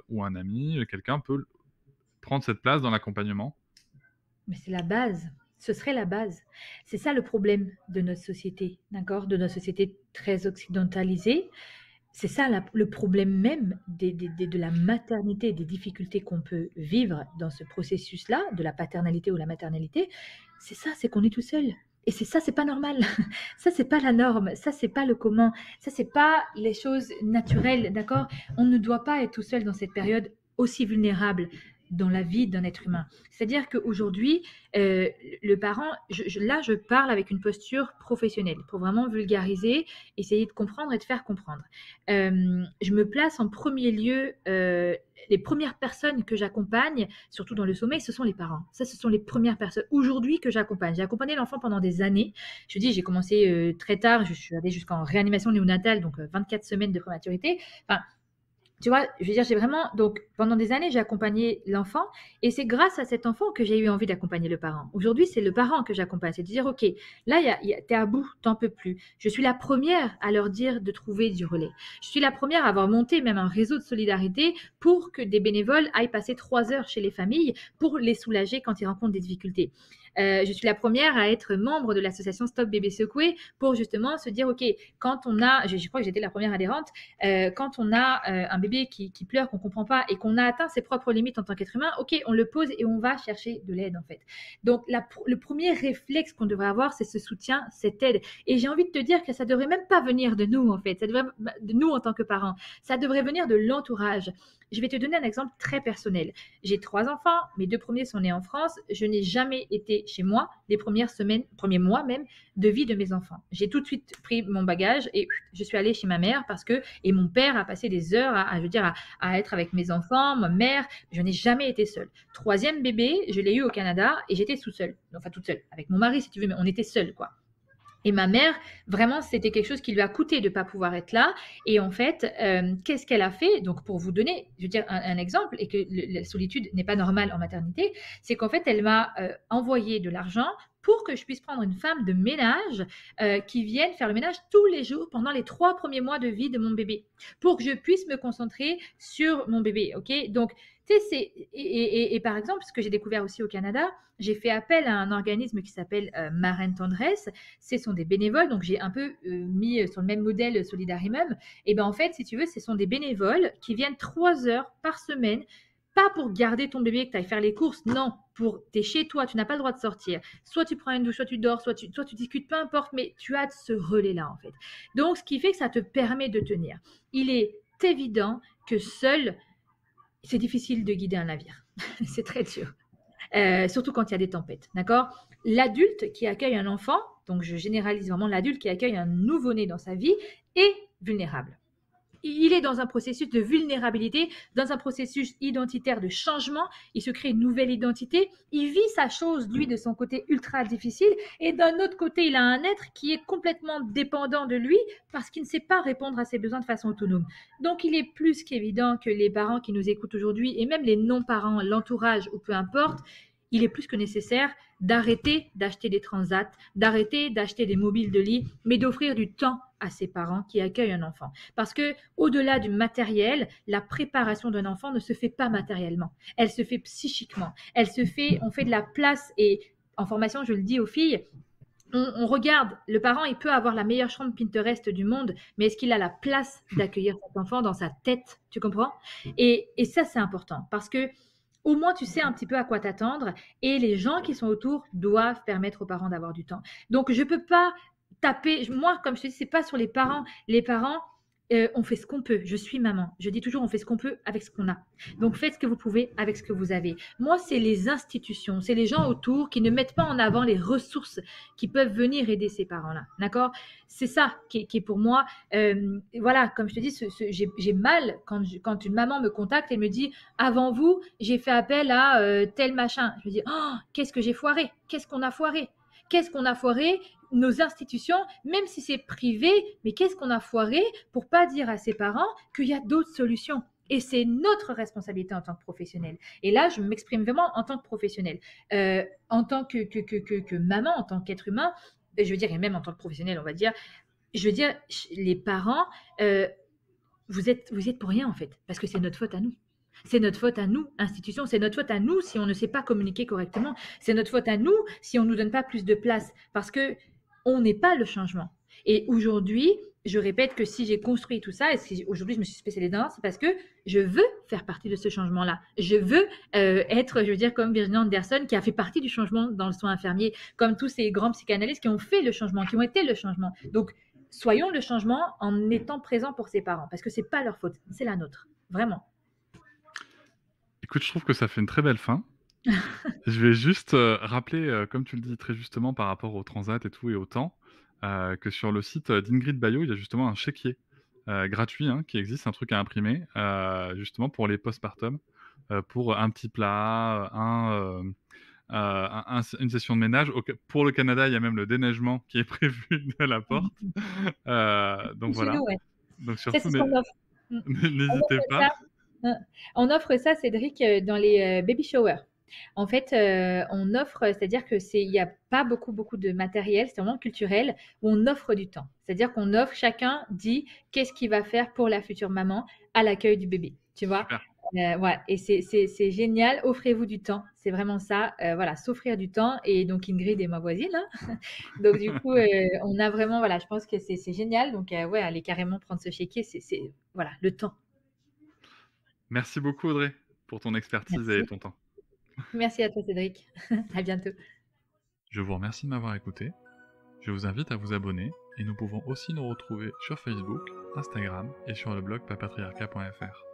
ou un ami, quelqu'un peut prendre cette place dans l'accompagnement? Mais c'est la base. Ce serait la base. C'est ça le problème de notre société, d'accord? De notre société très occidentalisée. C'est ça le problème même de la maternité, des difficultés qu'on peut vivre dans ce processus-là, de la paternalité ou la maternalité. C'est ça, c'est qu'on est tout seul. Et c'est ça, c'est pas normal. Ça, c'est pas la norme. Ça, c'est pas le commun. Ça, c'est pas les choses naturelles, d'accord? On ne doit pas être tout seul dans cette période aussi vulnérable dans la vie d'un être humain. C'est-à-dire qu'aujourd'hui, le parent, là, je parle avec une posture professionnelle pour vraiment vulgariser, essayer de comprendre et de faire comprendre. Je me place en premier lieu, les premières personnes que j'accompagne, surtout dans le sommeil, ce sont les parents. Ça, ce sont les premières personnes aujourd'hui que j'accompagne. J'ai accompagné l'enfant pendant des années. Je dis, j'ai commencé très tard, je suis allée jusqu'en réanimation néonatale, donc 24 semaines de prématurité. Enfin, tu vois, je veux dire, j'ai vraiment, donc pendant des années, j'ai accompagné l'enfant et c'est grâce à cet enfant que j'ai eu envie d'accompagner le parent. Aujourd'hui, c'est le parent que j'accompagne, c'est de dire, OK, là, t'es à bout, t'en peux plus. Je suis la première à leur dire de trouver du relais. Je suis la première à avoir monté même un réseau de solidarité pour que des bénévoles aillent passer 3 heures chez les familles pour les soulager quand ils rencontrent des difficultés. Je suis la première à être membre de l'association Stop Bébé Secoué pour justement se dire, OK, quand on a, je crois que j'étais la première adhérente, quand on a un bébé qui pleure, qu'on ne comprend pas et qu'on a atteint ses propres limites en tant qu'être humain, OK, on le pose et on va chercher de l'aide en fait. Donc le premier réflexe qu'on devrait avoir, c'est ce soutien, cette aide. Et j'ai envie de te dire que ça ne devrait même pas venir de nous en fait, ça devrait, de nous en tant que parents, ça devrait venir de l'entourage. Je vais te donner un exemple très personnel. J'ai 3 enfants, mes 2 premiers sont nés en France. Je n'ai jamais été chez moi les premières semaines, premiers mois même, de vie de mes enfants. J'ai tout de suite pris mon bagage et je suis allée chez ma mère parce que, et mon père a passé des heures à être avec mes enfants, ma mère. Je n'ai jamais été seule. 3e bébé, je l'ai eu au Canada et j'étais toute seule. Enfin, toute seule. Avec mon mari, si tu veux, mais on était seuls, quoi. Et ma mère, vraiment, c'était quelque chose qui lui a coûté de ne pas pouvoir être là. Et en fait, qu'est-ce qu'elle a fait? Donc, pour vous donner, je veux dire, un exemple, et que la solitude n'est pas normale en maternité, c'est qu'en fait, elle m'a envoyé de l'argent pour que je puisse prendre une femme de ménage qui vienne faire le ménage tous les jours pendant les 3 premiers mois de vie de mon bébé, pour que je puisse me concentrer sur mon bébé. Ok? Donc, tu sais, et par exemple, ce que j'ai découvert aussi au Canada, j'ai fait appel à un organisme qui s'appelle Marraine Tendresse. Ce sont des bénévoles, donc j'ai un peu mis sur le même modèle Solidarimum. Et bien en fait, si tu veux, ce sont des bénévoles qui viennent 3 heures par semaine, pas pour garder ton bébé, que tu ailles faire les courses, non, tu es chez toi, tu n'as pas le droit de sortir. Soit tu prends une douche, soit tu dors, soit tu discutes, peu importe, mais tu as ce relais-là en fait. Donc ce qui fait que ça te permet de tenir. Il est évident que seul, c'est difficile de guider un navire. C'est très dur. Surtout quand il y a des tempêtes, d'accord? L'adulte qui accueille un enfant, donc je généralise vraiment l'adulte qui accueille un nouveau-né dans sa vie, est vulnérable. Il est dans un processus de vulnérabilité, dans un processus identitaire de changement. Il se crée une nouvelle identité. Il vit sa chose, lui, de son côté ultra difficile. Et d'un autre côté, il a un être qui est complètement dépendant de lui parce qu'il ne sait pas répondre à ses besoins de façon autonome. Donc, il est plus qu'évident que les parents qui nous écoutent aujourd'hui, et même les non-parents, l'entourage ou peu importe, il est plus que nécessaire d'arrêter d'acheter des transats, d'arrêter d'acheter des mobiles de lit, mais d'offrir du temps à ses parents qui accueillent un enfant. Parce que, au-delà du matériel, la préparation d'un enfant ne se fait pas matériellement. Elle se fait psychiquement. On fait de la place et en formation, je le dis aux filles, on regarde, le parent, il peut avoir la meilleure chambre Pinterest du monde, mais est-ce qu'il a la place d'accueillir cet enfant dans sa tête? Tu comprends? Et ça, c'est important parce que au moins, tu sais un petit peu à quoi t'attendre et les gens qui sont autour doivent permettre aux parents d'avoir du temps. Donc, je ne peux pas taper. Moi, comme je te dis, ce n'est pas sur les parents. Les parents, on fait ce qu'on peut. Je suis maman. Je dis toujours, on fait ce qu'on peut avec ce qu'on a. Donc, faites ce que vous pouvez avec ce que vous avez. Moi, c'est les institutions, c'est les gens autour qui ne mettent pas en avant les ressources qui peuvent venir aider ces parents-là. D'accord? C'est ça qui est pour moi. Voilà, comme je te dis, j'ai mal quand une maman me contacte et me dit avant vous, j'ai fait appel à tel machin. Je me dis, oh, qu'est-ce que j'ai foiré? Qu'est-ce qu'on a foiré? Qu'est-ce qu'on a foiré? Nos institutions, même si c'est privé, mais qu'est-ce qu'on a foiré pour pas dire à ses parents qu'il y a d'autres solutions? Et c'est notre responsabilité en tant que professionnel. Et là, je m'exprime vraiment en tant que professionnel. En tant que maman, en tant qu'être humain, je veux dire, et même en tant que professionnel, on va dire, je veux dire, les parents, vous êtes pour rien en fait, parce que c'est notre faute à nous. C'est notre faute à nous, institution, c'est notre faute à nous si on ne sait pas communiquer correctement. C'est notre faute à nous si on ne nous donne pas plus de place parce que on n'est pas le changement. Et aujourd'hui, je répète que si j'ai construit tout ça, et si aujourd'hui je me suis spécialisée dans, c'est parce que je veux faire partie de ce changement-là. Je veux être, je veux dire, comme Virginia Anderson qui a fait partie du changement dans le soin infirmier, comme tous ces grands psychanalystes qui ont fait le changement, qui ont été le changement. Donc, soyons le changement en étant présents pour ses parents, parce que c'est pas leur faute, c'est la nôtre, vraiment. Écoute, je trouve que ça fait une très belle fin. Je vais juste rappeler, comme tu le dis très justement par rapport au transat et tout et au temps, que sur le site d'Ingrid Baillot, il y a justement un chéquier gratuit qui existe, un truc à imprimer, justement pour les postpartum, pour un petit plat, une session de ménage. Pour le Canada, il y a même le déneigement qui est prévu de la porte. Donc Chez voilà. nous, ouais. Donc Ça, surtout, c'est ce qu'on offre. On n'hésitez offre pas. ça. On offre ça, Cédric, dans les baby showers. En fait, on offre, c'est-à-dire que il n'y a pas beaucoup de matériel, c'est vraiment culturel, où on offre du temps. C'est-à-dire qu'on offre, chacun dit qu'est-ce qu'il va faire pour la future maman à l'accueil du bébé, tu vois. Super. Ouais, et c'est génial, offrez-vous du temps, c'est vraiment ça, voilà, s'offrir du temps. Et donc Ingrid est ma voisine, donc du coup, on a vraiment, voilà, je pense que c'est génial, donc ouais, aller carrément prendre ce chéquier, c'est voilà, le temps. Merci beaucoup Audrey pour ton expertise et Merci. ton temps. Merci à toi Cédric, à bientôt. Je vous remercie de m'avoir écouté. Je vous invite à vous abonner et nous pouvons aussi nous retrouver sur Facebook, Instagram et sur le blog papatriarca.fr.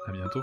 À bientôt.